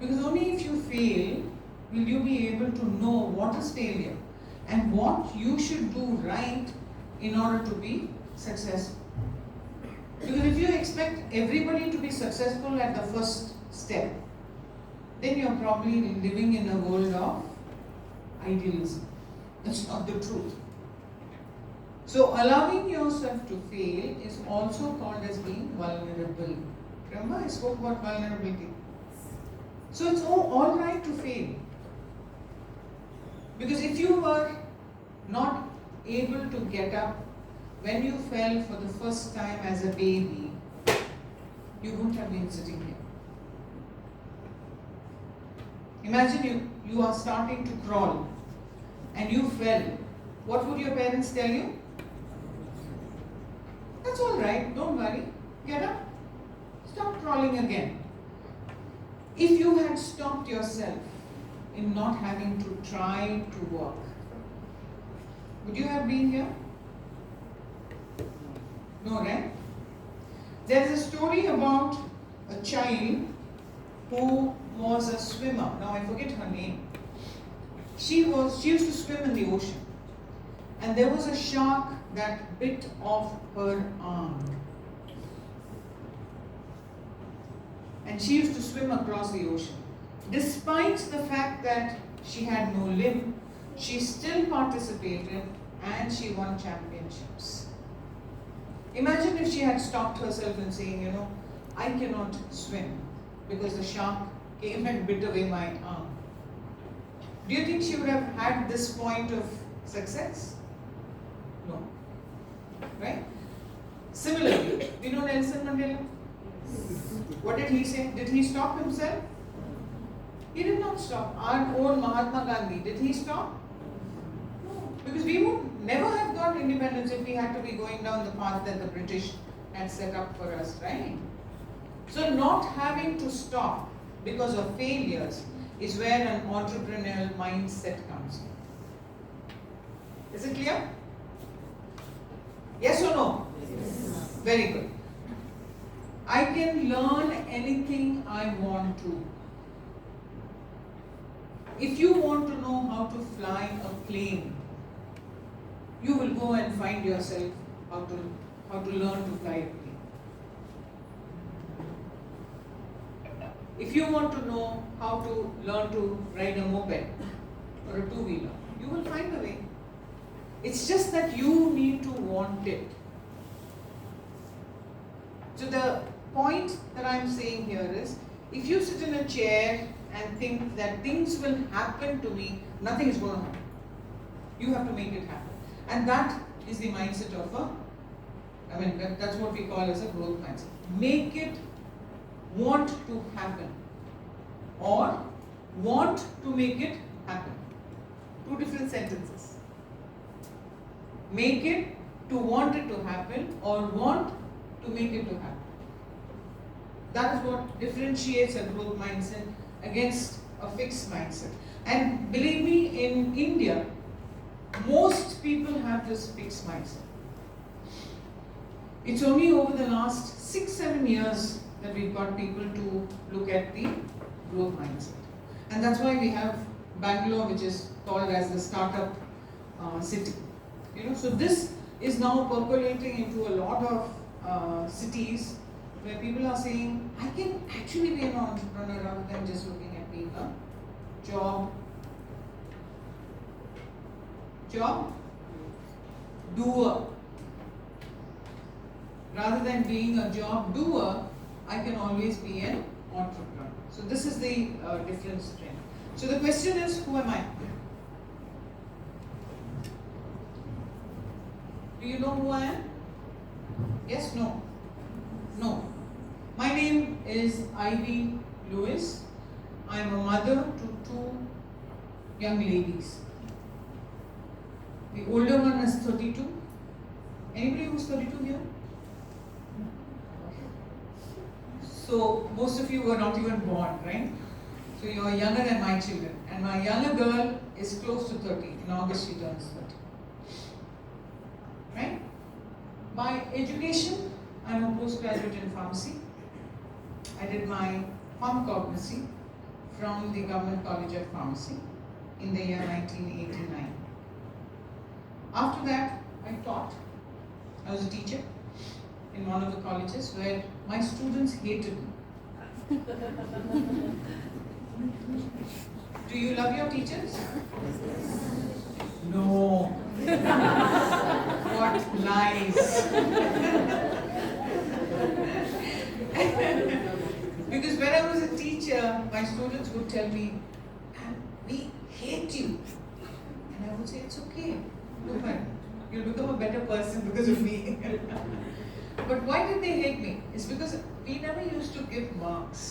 Because only if you fail, will you be able to know what is failure and what you should do right in order to be successful. Because if you expect everybody to be successful at the first step, then you're probably living in a world of idealism. That's not the truth. So allowing yourself to fail is also called as being vulnerable. Remember I spoke about vulnerability. So it's all right to fail. Because if you were not able to get up when you fell for the first time as a baby, you wouldn't have been sitting here. Imagine you are starting to crawl and you fell. What would your parents tell you? That's all right, don't worry. Get up. Stop crawling again. If you had stopped yourself in not having to try to walk, would you have been here? No, right? There is a story about a child who was a swimmer. Now I forget her name. She used to swim in the ocean. And there was a shark that bit off her arm. And she used to swim across the ocean. Despite the fact that she had no limb, she still participated and she won championships. Imagine if she had stopped herself and saying, I cannot swim because the shark came and bit away my arm. Do you think she would have had this point of success? No. Right? Similarly, do you know Nelson Mandela? What did he say? Did he stop himself? He did not stop. Our own Mahatma Gandhi, did he stop? No. Because we would never have got independence if we had to be going down the path that the British had set up for us, right? So not having to stop because of failures is where an entrepreneurial mindset comes in. Is it clear? Yes or no? Yes. Very good. I can learn anything I want to. If you want to know how to fly a plane, you will go and find yourself how to learn to fly a plane. If you want to know how to learn to ride a moped or a two-wheeler, you will find a way. It's just that you need to want it. So the point that I'm saying here is, if you sit in a chair and think that things will happen to me, nothing is going to happen. You have to make it happen. And that is the mindset of that's what we call as a growth mindset. Make it want to happen or want to make it happen. Two different sentences. Make it to want it to happen or want to make it to happen. That is what differentiates a growth mindset against a fixed mindset. And believe me, in India, most people have this fixed mindset. It's only over the last 6-7 years that we've got people to look at the growth mindset. And that's why we have Bangalore, which is called as the startup city. So this is now percolating into a lot of cities where people are saying, I can actually be an entrepreneur rather than just looking at being a job doer. Rather than being a job doer, I can always be an entrepreneur. So this is the difference trend. So the question is, who am I? Do you know who I am? Yes, no? No. My name is Ivy Lewis. I am a mother to 2 young ladies. The older one is 32. Anybody who's 32 here? So most of you were not even born, right? So you are younger than my children. And my younger girl is close to 30. In August she turns 30. Right? By education, I'm a postgraduate in pharmacy. I did my pharmacognosy from the Government College of Pharmacy in the year 1989. After that, I taught. I was a teacher in one of the colleges where my students hated me. Do you love your teachers? No. What lies. Because when I was a teacher, my my students would tell me, "And we hate you." And I would say, it's okay. Look, man, you'll become a better person because of me. But why did they hate me? It's because we never used to give marks.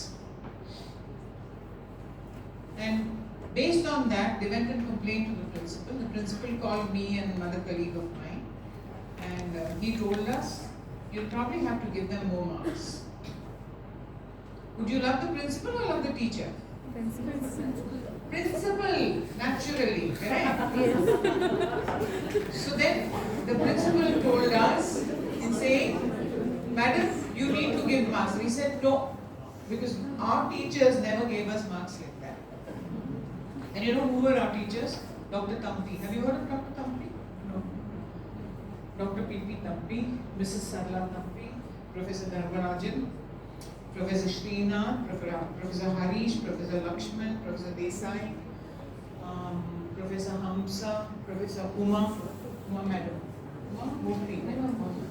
And based on that, they went and complained to the principal. The principal called me and another colleague of mine. And he told us, you'll probably have to give them more marks. Would you love the principal or love the teacher? Principal, naturally, correct? So then the principal told us in saying, "Madam, you need to give marks." We said no, because our teachers never gave us marks like that. And you know who were our teachers? Dr. Tampi. Have you heard of Dr. Tampi? No. Dr. P.P. Tampi, Mrs. Sarla Tampi, Professor Dharmarajan, Professor Srinath, Professor Harish, Professor Lakshman, Professor Desai, Professor Hamsa, Professor Uma Madam, Uma Murthy,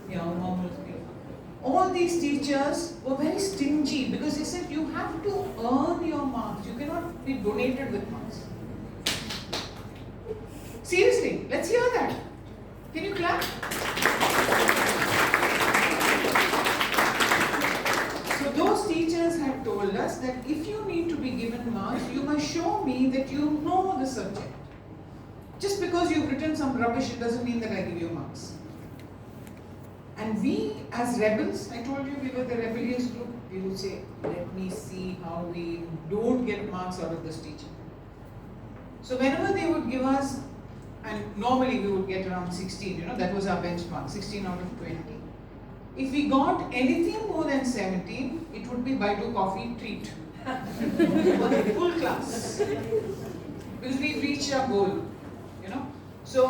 yeah, Uma Murthy. All these teachers were very stingy because they said you have to earn your marks. You cannot be donated with marks. Seriously, let's hear that. Can you clap? So those teachers had told us that if you need to be given marks, you must show me that you know the subject. Just because you've written some rubbish, it doesn't mean that I give you marks. And we, as rebels, I told you we were the rebellious group, we would say, let me see how we don't get marks out of this teacher. So whenever they would give us, and normally we would get around 16, that was our benchmark, 16 out of 20. If we got anything more than 17, it would be buy 2 coffee treat for the full class. Because we reached our goal, So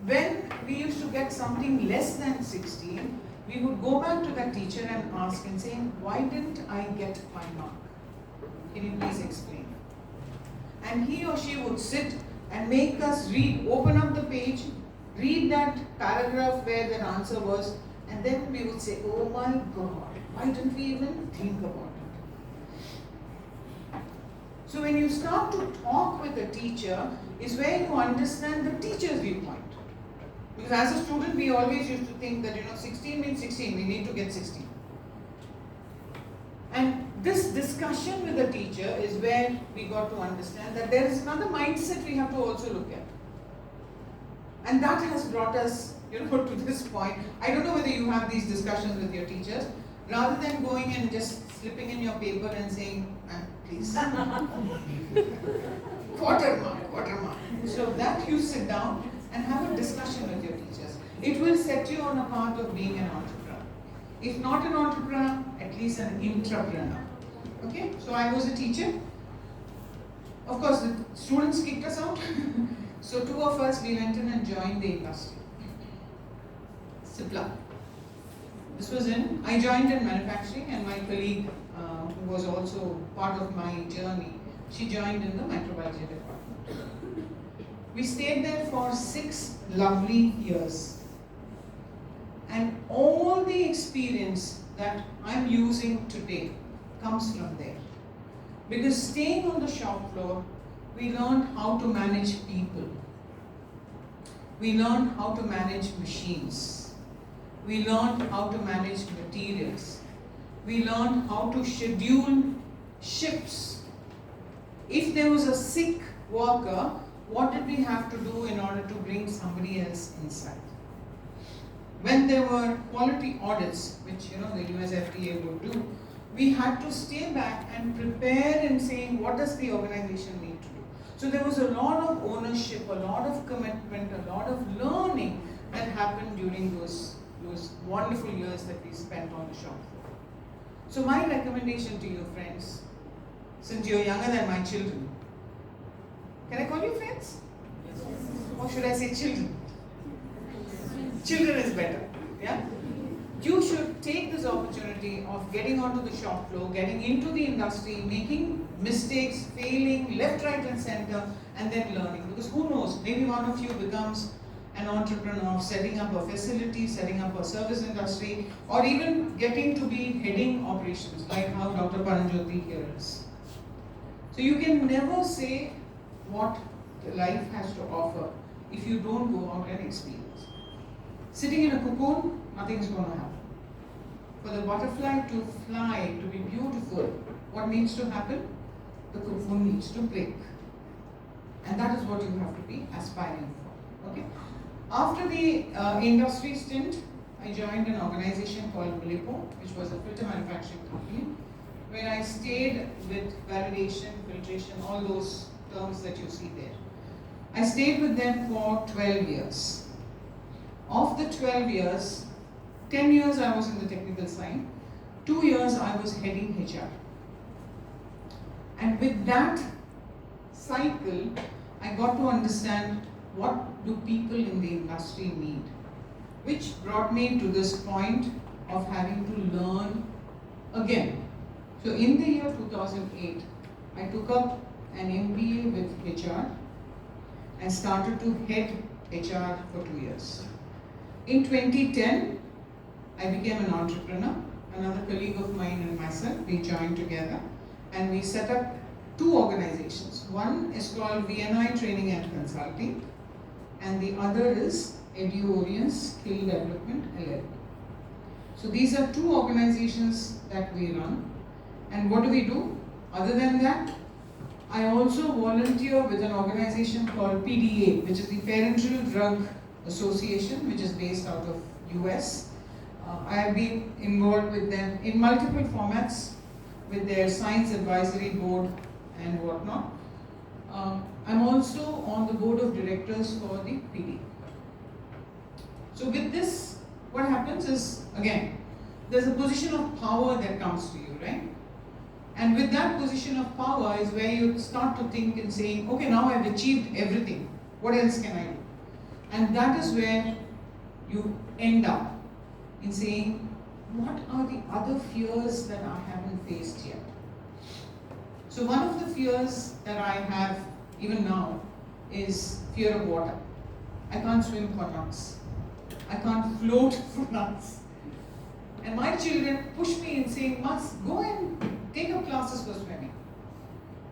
when we used to get something less than 16, we would go back to that teacher and ask and say, why didn't I get my mark? Can you please explain? And he or she would sit and make us read, open up the page, read that paragraph where the answer was, and then we would say, oh my God, why didn't we even think about it? So when you start to talk with a teacher, is where you understand the teacher's viewpoint. Because as a student, we always used to think that 16 means 16, we need to get 16. And this discussion with the teacher is where we got to understand that there is another mindset we have to also look at. And that has brought us to this point. I don't know whether you have these discussions with your teachers, rather than going and just slipping in your paper and saying, please. Quarter mark. So that you sit down and have a discussion with your teachers. It will set you on a path of being an entrepreneur. If not an entrepreneur, at least an intrapreneur. Okay, so I was a teacher. Of course, the students kicked us out. So 2 of us, we went in and joined the industry. Sipla. This was I joined in manufacturing, and my colleague, who was also part of my journey, she joined in the microbiology department. We stayed there for 6 lovely years. And all the experience that I'm using today comes from there. Because staying on the shop floor, we learned how to manage people. We learned how to manage machines. We learned how to manage materials. We learned how to schedule shifts. If there was a sick worker, what did we have to do in order to bring somebody else inside? When there were quality audits, which the US FDA would do, we had to stay back and prepare and saying, what does the organization need to do? So there was a lot of ownership, a lot of commitment, a lot of learning that happened during those wonderful years that we spent on the shop floor. So my recommendation to you, friends, since you're younger than my children, can I call you friends? Yes. Or should I say children? Children is better, yeah? You should take this opportunity of getting onto the shop floor, getting into the industry, making mistakes, failing, left, right and center, and then learning. Because who knows, maybe one of you becomes an entrepreneur, setting up a facility, setting up a service industry, or even getting to be heading operations, like how Dr. Paranjyoti here is. So you can never say what the life has to offer if you don't go out and experience. Sitting in a cocoon, nothing's going to happen. For the butterfly to fly, to be beautiful, what needs to happen? The cocoon needs to break. And that is what you have to be aspiring for. Okay? After the industry stint, I joined an organization called VIENNI, which was a filter manufacturing company, where I stayed with validation, filtration, all those terms that you see there. I stayed with them for 12 years. Of the 12 years, 10 years I was in the technical side, 2 years I was heading HR. And with that cycle, I got to understand what do people in the industry need, which brought me to this point of having to learn again. So in the year 2008, I took up an MBA with HR and started to head HR for 2 years. In 2010, I became an entrepreneur. Another colleague of mine and myself, we joined together and we set up 2 organizations. One is called VIENNI Training and Consulting, and the other is EduOrient Skill Development LLP. So these are 2 organizations that we run. And what do we do? Other than that, I also volunteer with an organization called PDA, which is the Parental Drug Association, which is based out of US. I have been involved with them in multiple formats with their science advisory board and whatnot. I'm also on the board of directors for the PD. So with this, what happens is, again, there's a position of power that comes to you, right? And with that position of power is where you start to think and saying, okay, now I've achieved everything. What else can I do? And that is where you end up in saying, what are the other fears that I haven't faced yet? So one of the fears that I have even now is fear of water. I can't swim for nuts. I can't float for nuts. And my children push me in saying, must go and take up classes for swimming.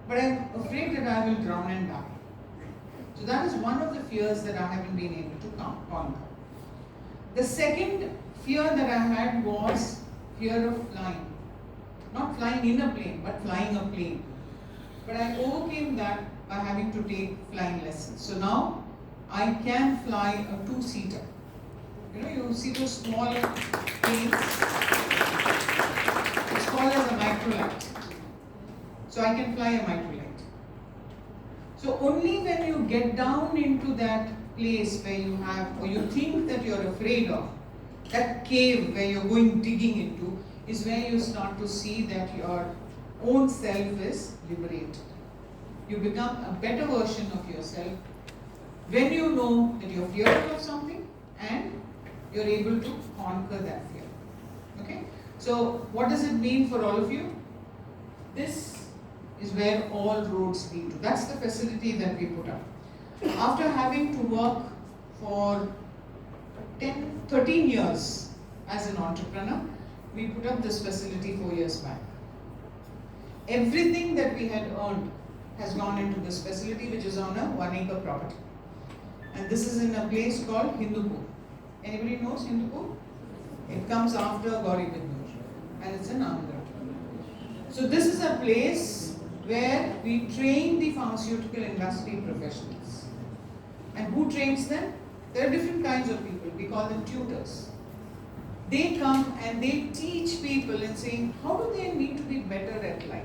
But I'm afraid that I will drown and die. So that is one of the fears that I haven't been able to conquer. The second fear that I had was fear of flying. Not flying in a plane, but flying a plane. But I overcame that by having to take flying lessons. So now I can fly a 2-seater. You know, you see those small planes. It's called as a microlight. So I can fly a microlight. So only when you get down into that place where you have, or you think that you're afraid of, that cave where you're going digging into, is where you start to see that your own self is liberated. You become a better version of yourself when you know that you're fearful of something and you're able to conquer that fear. Okay? So what does it mean for all of you? This is where all roads lead to. That's the facility that we put up. After having to work for 13 years as an entrepreneur, we put up this facility 4 years back. Everything that we had earned has gone into this facility, which is on a 1-acre property. And this is in a place called Hindupur. Anybody knows Hindupur? It comes after Gauribindur, and it's in Andhra. So this is a place where we train the pharmaceutical industry professionals. And who trains them? There are different kinds of people. We call them tutors. They come and they teach people in saying, how do they need to be better at life?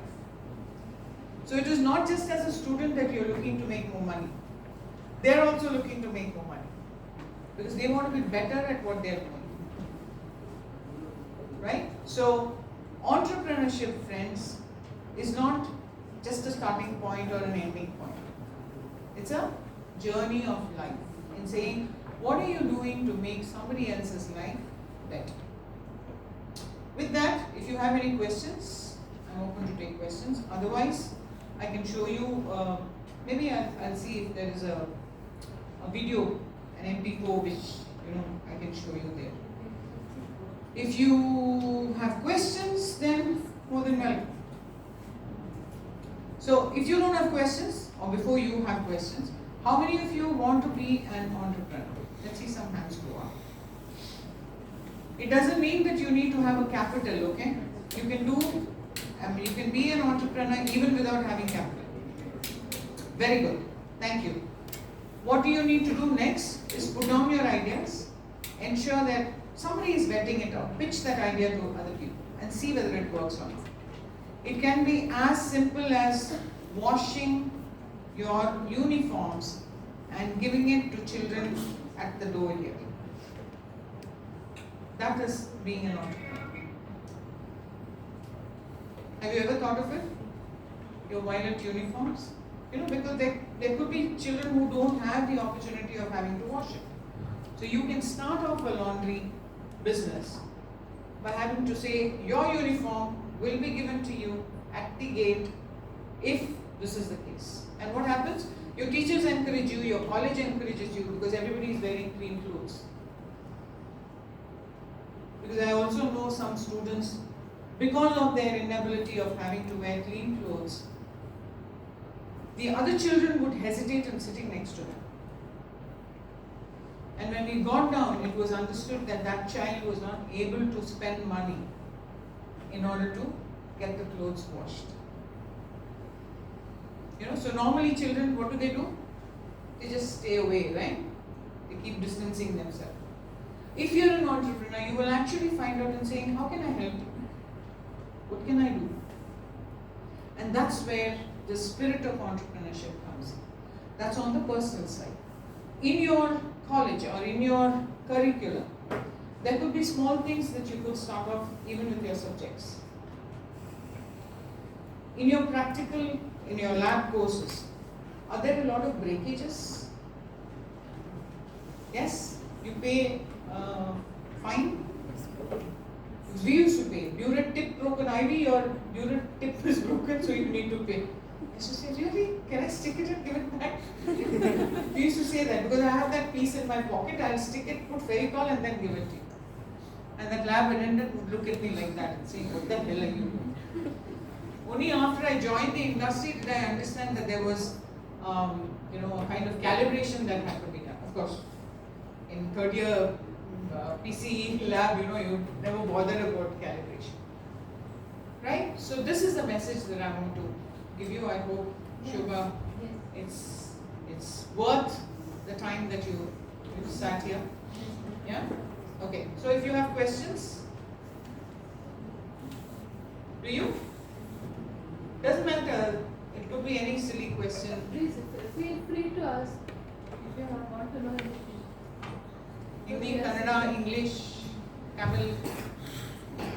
So it is not just as a student that you're looking to make more money. They're also looking to make more money. Because they want to be better at what they're doing. Right? So entrepreneurship, friends, is not just a starting point or an ending point. It's a journey of life in saying, what are you doing to make somebody else's life better? With that, if you have any questions, I'm open to take questions. Otherwise, I can show you, maybe I'll see if there is a video, an MP4, which I can show you there. If you have questions, then more than welcome. So if you don't have questions, or before you have questions, how many of you want to be an entrepreneur? Let's see some hands go up. It doesn't mean that you need to have a capital, okay? You can be an entrepreneur even without having capital. Very good. Thank you. What do you need to do next is put down your ideas, ensure that somebody is vetting it out, pitch that idea to other people and see whether it works or not. It can be as simple as washing your uniforms and giving it to children at the door here. That is being an entrepreneur. Have you ever thought of it? Your violet uniforms? Because there could be children who don't have the opportunity of having to wash it. So you can start off a laundry business by having to say your uniform will be given to you at the gate if this is the case. And what happens? Your teachers encourage you, your college encourages you because everybody is wearing clean clothes. Because I also know some students, because of their inability of having to wear clean clothes, the other children would hesitate in sitting next to them. And when we got down, it was understood that that child was not able to spend money in order to get the clothes washed. So normally children, what do? They just stay away, right? They keep distancing themselves. If you're an entrepreneur, you will actually find out and saying, how can I help you? What can I do? And that's where the spirit of entrepreneurship comes in. That's on the personal side. In your college or in your curriculum, there could be small things that you could start off even with your subjects. In your practical, in your lab courses, are there a lot of breakages? Yes? You pay fine? We used to pay. Durate tip broken IV, your durate tip is broken, so you need to pay. I used to say, really? Can I stick it and give it back? We used to say that because I have that piece in my pocket, I'll stick it, put Fevicol and then give it to you. And that lab attendant would look at me like that and say, what the hell are you doing? Only after I joined the industry did I understand that there was a kind of calibration that had to be done. Of course, in third year PCE lab, you never bothered about calibration. Right? So this is the message that I want to give you. I hope, Shubha, it's worth the time that you sat here. Yeah? Okay. So if you have questions, do you? Doesn't matter. It could be any silly question. Please feel free to ask if you want to know anything. Hindi, Kannada, English, Tamil,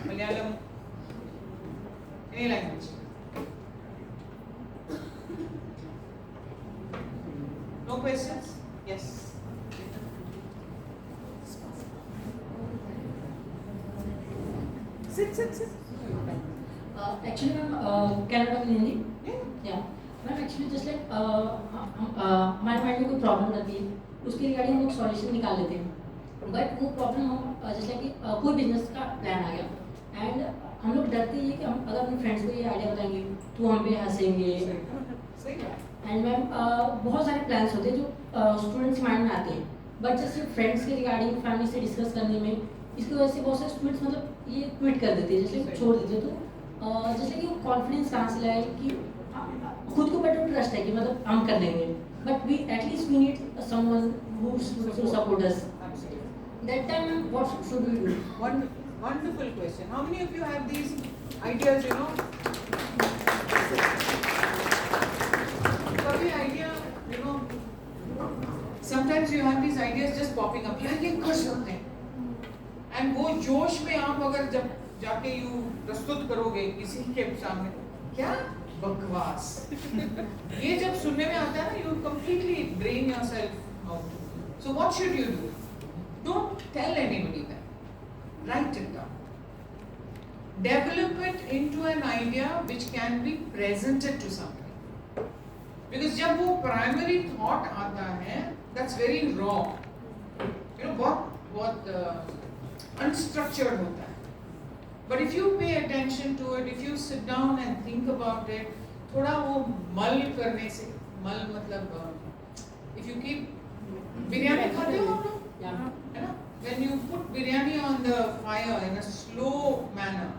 Malayalam, any language. No questions? Yes. Sit. Actually, ma'am, can I talk in Hindi? Yeah. Yeah. Ma'am, actually, just like हमारे mind में कोई problem रहती है, उसके regarding हम लोग solution निकाल लेते हैं. बट वो प्रॉब्लम हम जैसे कि कोई बिजनेस का प्लान आ गया एंड हम लोग डरते हैं कि हम अगर अपने फ्रेंड्स को ये आइडिया बताएंगे तो हम पे हंसेंगे. एंड मैम बहुत सारे प्लान्स होते हैं जो स्टूडेंट्स माइंड में आते हैं, बट जैसे फ्रेंड्स के रिगार्डिंग फैमिली से डिस्कस करने में इसकी वजह से बहुत सारे स्टूडेंट्स मतलब ये क्विट कर देते हैं, जैसे छोड़ देते हैं. तो जैसे कि वो कॉन्फिडेंस कहाँ से लाए कि खुद के ऊपर ट्रस्ट है कि मतलब हम कर लेंगे, but we at least we need someone who support us. That time, what should we do? Wonderful question. How many of you have these ideas, Every idea, sometimes you have these ideas just popping up. Yeah, ये कर सकते हैं. And वो जोश में आप अगर जब जाके you प्रस्तुत करोगे किसी के सामने, क्या बकवास. ये जब सुनने में आता है ना, you completely drain yourself out. So what should you do? Don't tell anybody that. Write it down. Develop it into an idea which can be presented to somebody. Because जब वो primary thought आता है, that's very raw. बहुत unstructured होता है. But if you pay attention to it, if you sit down and think about it, थोड़ा वो मल करने से, मल मतलब if you keep बिरयानी खाते हो आप लोग? है ना? When you put biryani on the fire in a slow manner,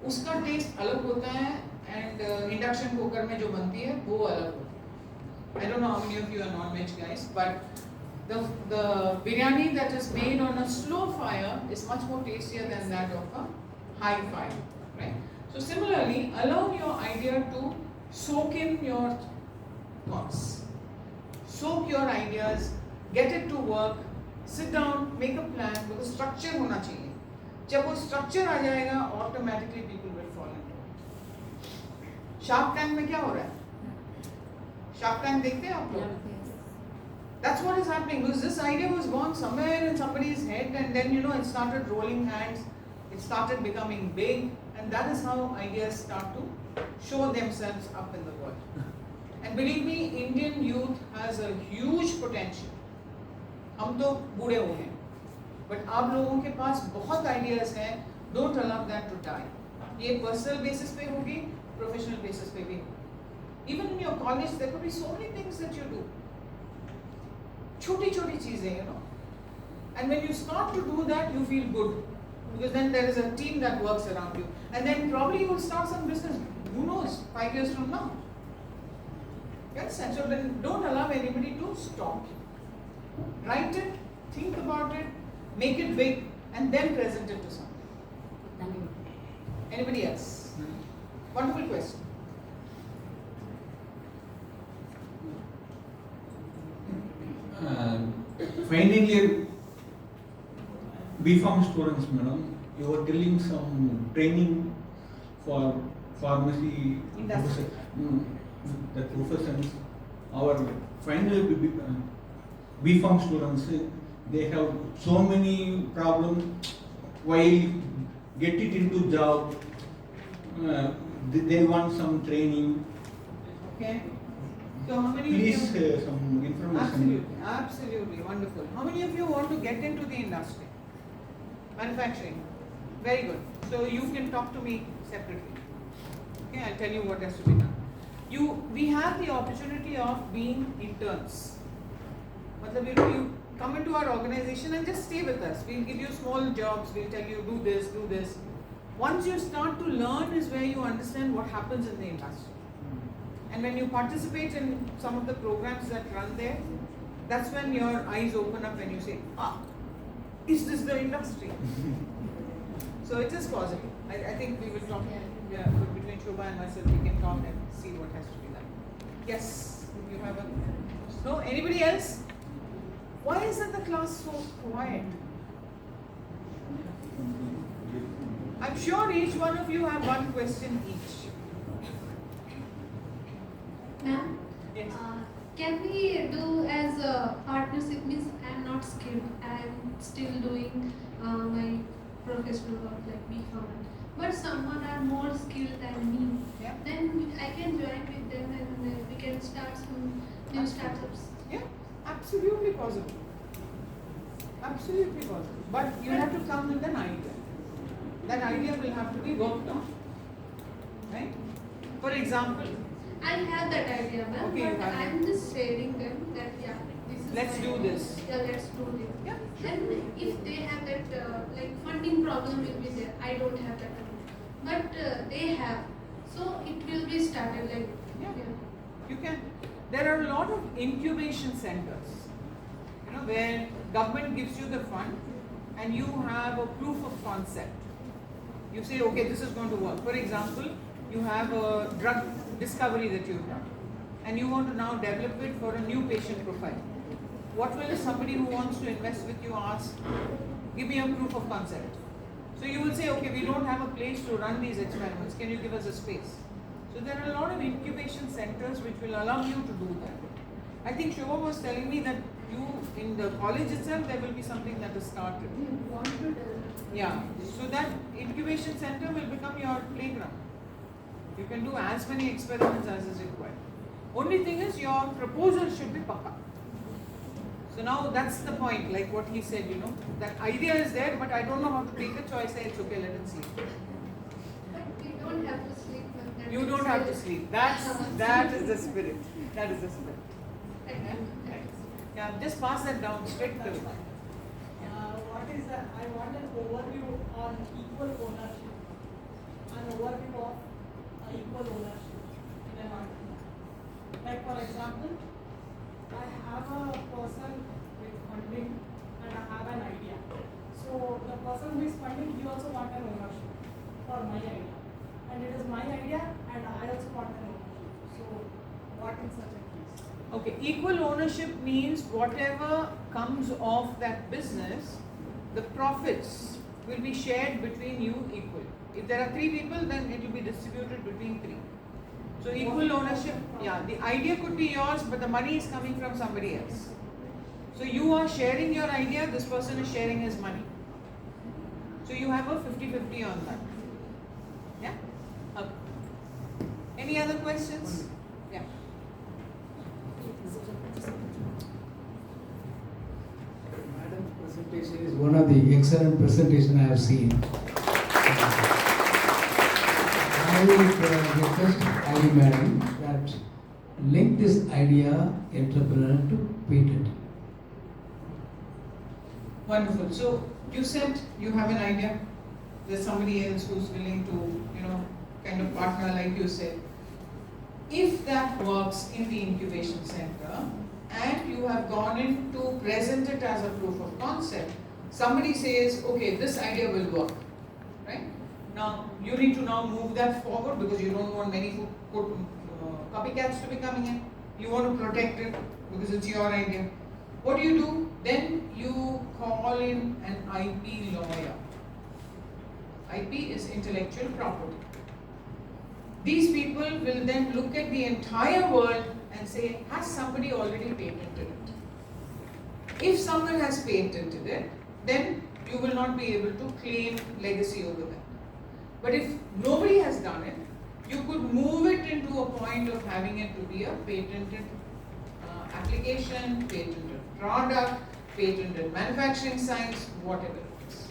उसका टेस्ट अलग होता है and induction cooker में जो बनती है वो अलग होती है. I don't know how many of you are non-veg guys, but the biryani that is made on a slow fire is much more tastier than that of a high fire, right? So similarly, allow your idea to soak in your thoughts, soak your ideas, get it to work, sit down, make a plan, because structure होना चाहिए. जब वो structure आ जाएगा, automatically people will fall into it. Shark Tank में क्या हो रहा है? Shark Tank देखते हैं आप लोग? That's what is happening, because this idea was born somewhere in somebody's head, and then it started rolling hands, it started becoming big, and that is how ideas start to show themselves up in the world. And believe me, Indian youth has a huge potential. हम तो बूढ़े हो गए, but आप लोगों के पास बहुत ideas हैं. Don't allow that to die. ये personal basis पे होगी, professional basis पे भी होगी. Even in your college, there could be so many things that you do. छोटी छोटी चीजें, and when you start to do that, you feel good, because then there is a team that works around you, and then probably you will start some business. Who knows? 5 years from now. Yes, and so then don't allow anybody to stop you. Write it, think about it, make it big, and then present it to somebody. Thank you. Anybody else? Wonderful question. Finally, B.Pharm students, madam, you were telling some training for pharmacy Industry. The professions. Our final B.Pharm students, they have so many problems while get it into job. They want some training. Okay. So how many Please of you? some information. Absolutely, absolutely, wonderful. How many of you want to get into the industry? Manufacturing. Very good. So you can talk to me separately. Okay, I'll tell you what has to be done. We have the opportunity of being interns. Matlab, you come into our organization and just stay with us. We'll give you small jobs. We'll tell you do this, do this. Once you start to learn is where you understand what happens in the industry. And when you participate in some of the programs that run there, that's when your eyes open up and you say, is this the industry? So it is possible. I think we will talk between Shobha and myself, we can talk and see what has to be done. Yes, you have a... No, anybody else? Why is the class so quiet? I'm sure each one of you have one question each. Ma'am, Yes. can we do as a partnership? Means I am not skilled. I am still doing my professional work like B.Pharm. But someone are more skilled than me. Yeah. Then I can join with them and we can start some new startups. Yeah, absolutely possible. Absolutely possible. But you have to come with an idea. That idea will have to be worked on. Right? For example, I have that idea, ma'am, Okay, you but have I it. am just sharing them that this is Let's my do idea. this. Yeah, let's do this. Yeah. And if they have that funding problem will be there. I don't have that, but they have. So it will be started like Yeah. You can. There are a lot of incubation centers, where government gives you the fund and you have a proof of concept. You say, okay, this is going to work. For example, you have a drug discovery that you've done and you want to now develop it for a new patient profile. What will somebody who wants to invest with you ask? Give me a proof of concept. So you will say, okay, we don't have a place to run these experiments. Can you give us a space? So there are a lot of incubation centers which will allow you to do that. I think Shobha was telling me that in the college itself, there will be something that is started. want to do. Yeah, so that incubation center will become your playground. You can do as many experiments as is required. Only thing is your proposal should be pakka. So now that's the point, like what he said, that idea is there, but I don't know how to take it, so I say it's okay, let it sleep. But we don't have to sleep. But that You is- don't have to sleep. That is the spirit. That is the spirit. Yeah, just pass that down straight to the What is that? I want an overview on equal ownership. An overview of equal ownership in an entrepreneur. Like for example, I have a person with funding and I have an idea. So the person who is funding, he also wants an ownership for my idea. And it is my idea and I also want an ownership. So what in such a case? Okay, equal ownership means whatever comes off that business, the profits will be shared between you equally. If there are 3 people, then it will be distributed between 3. So equal ownership, yeah, the idea could be yours, but the money is coming from somebody else. So you are sharing your idea, this person is sharing his money. So you have a 50-50 on that. Yeah? Okay. Any other questions? Yeah. Madam's presentation is one of the excellent presentation I have seen. I would request Ali Madam that link this idea entrepreneur to patent. Wonderful. So you said you have an idea. There's somebody else who's willing to, kind of partner like you said. If that works in the incubation center and you have gone in to present it as a proof of concept, somebody says, okay, this idea will work, right? Now, you need to now move that forward because you don't want many copycats to be coming in. You want to protect it because it's your idea. What do? Then you call in an IP lawyer. IP is intellectual property. These people will then look at the entire world and say, has somebody already patented it? If someone has patented it, then you will not be able to claim legacy over that. But if nobody has done it, you could move it into a point of having it to be a patented application, patented product, patented manufacturing science, whatever it is.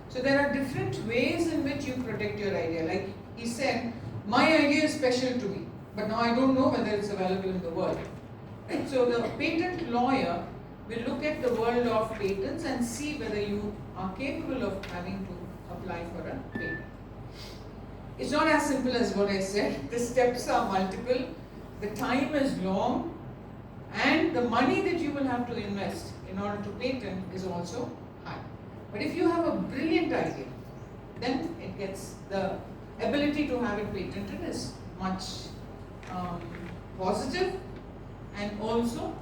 So there are different ways in which you protect your idea. Like he said, my idea is special to me, but now I don't know whether it's available in the world. Right? So the patent lawyer will look at the world of patents and see whether you are capable of having to apply for a patent. It's not as simple as what I said. The steps are multiple, the time is long, and the money that you will have to invest in order to patent is also high. But if you have a brilliant idea, then it gets the ability to have it patented is much positive and also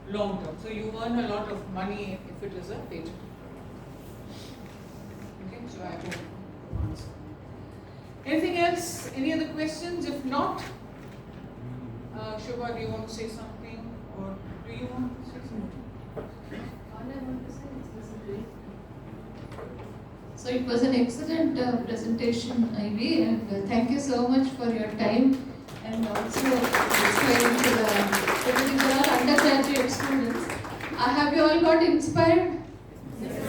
long term. So you earn a lot of money if it is a patent. Okay, so I hope you answer. Anything else? Any other questions? If not, Shobha, do you want to say something, or do you want to say something? All I want to say is this is great. So it was an excellent presentation, Ivy, and thank you so much for your time and also explaining to the undergraduate students. Have you all got inspired? Yes.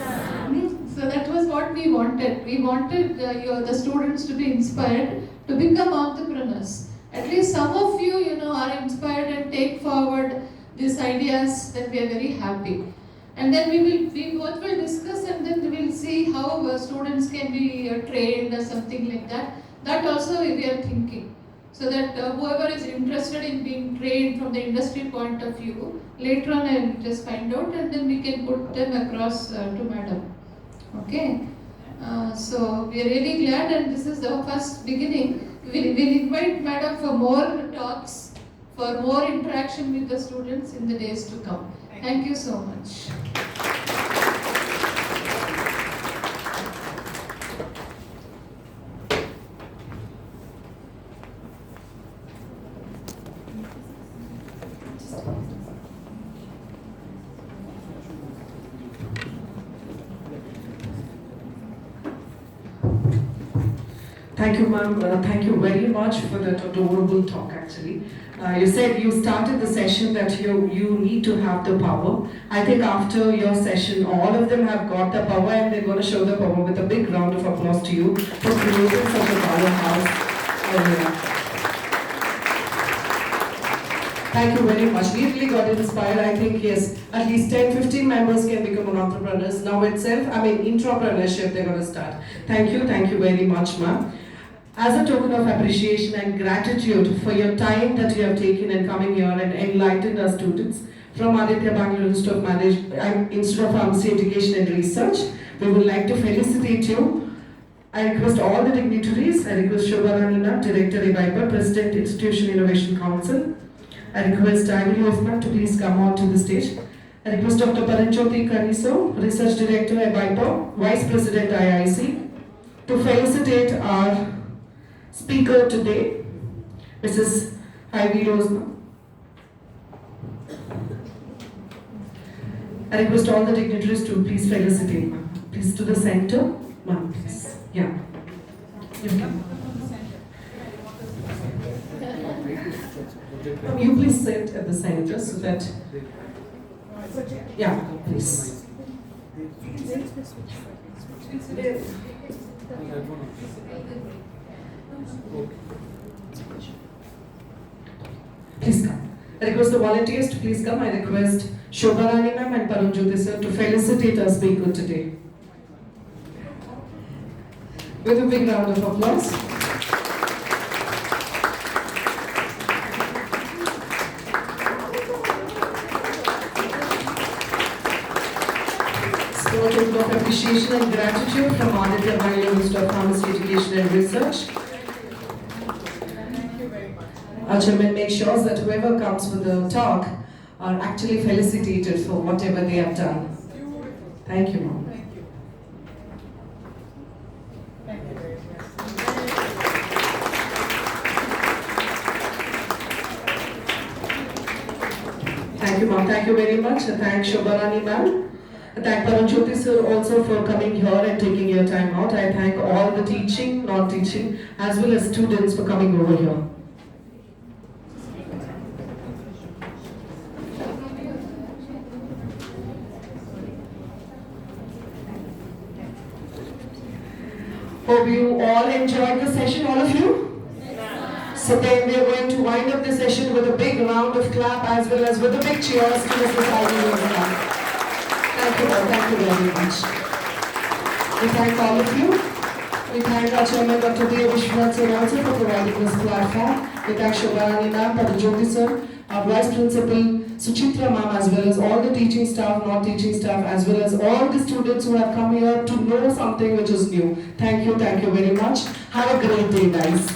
So that was what we wanted. We wanted the students to be inspired to become entrepreneurs. At least some of you, are inspired and take forward these ideas. Then we are very happy. And then we both will discuss, and then we will see how students can be trained or something like that. That also we are thinking. So that whoever is interested in being trained from the industry point of view, later on I will just find out, and then we can put them across to Madam. Okay. So we are really glad, and this is the first beginning. We'll invite Madam for more talks, for more interaction with the students in the days to come. Thank you so much. Thank you, ma'am. Thank you very much for that adorable talk, actually. You said you started the session that you need to have the power. I think after your session, all of them have got the power, and they're going to show the power with a big round of applause to you for creating such a powerhouse area. Thank you very much. We really got inspired. I think, yes, at least 10-15 members can become entrepreneurs. Now itself, entrepreneurship, they're going to start. Thank you very much, ma'am. As a token of appreciation and gratitude for your time that you have taken in coming here and enlightened our students from Aditya Bangalore Institute of Pharmacy Education and Research, we would like to felicitate you. I request all the dignitaries. I request Shobha Ranina, Director ABIPER, President Institution Innovation Council. I request Ivy Hoffman to please come on to the stage. I request Dr. Paranjyoti Kaniso, Research Director ABIPER, Vice President IIC, to felicitate our speaker today, Mrs.IVY. I request all the dignitaries to please felicitate, ma'am. Please to the center, ma'am, please. Yeah. You please sit at the center so that, yeah, please. Please come. I request the volunteers to please come. I request Shobha Rani ma'am and Paranjyoti sir to felicitate our speaker today. With a big round of applause. So, a token of appreciation and gratitude from Aditya Bangalore Institute of Pharmacy Education and Research. Our chairman makes sure that whoever comes with the talk are actually felicitated for whatever they have done. Thank you, ma'am. Thank you very much. Thank you, ma'am. Thank you very much. Thank Shobha Rani ma'am. Thank Paranjyoti sir also for coming here and taking your time out. I thank all the teaching, non-teaching, as well as students for coming over here. Hope you all enjoyed the session, all of you? So then we are going to wind up the session with a big round of clap as well as with a big cheers to Mrs.IVY. Thank you all, thank you very much. We thank all of you. We thank our chairman Dr. D. Vishwanath sir also for providing this platform. We thank Shobha Rani ma'am, Paranjyoti sir, our vice principal Suchitra ma'am, as well as all the teaching staff, non-teaching staff, as well as all the students who have come here to know something which is new. Thank you very much. Have a great day, guys.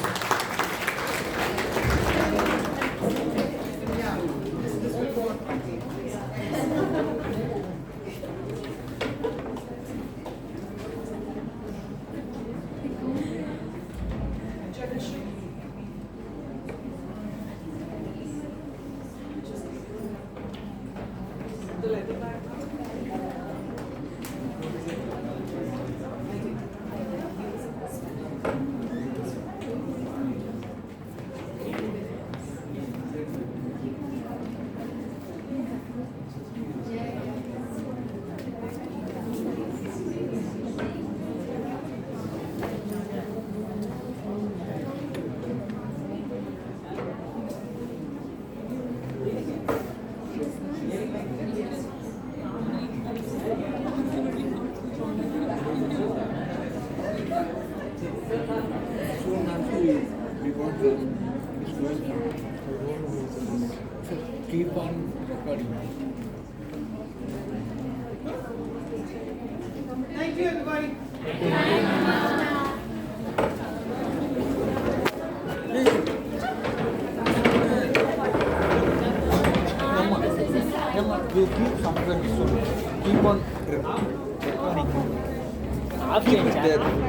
Keep on recording. Thank you, everybody. You keep somewhere, so keep on recording. Keep it there.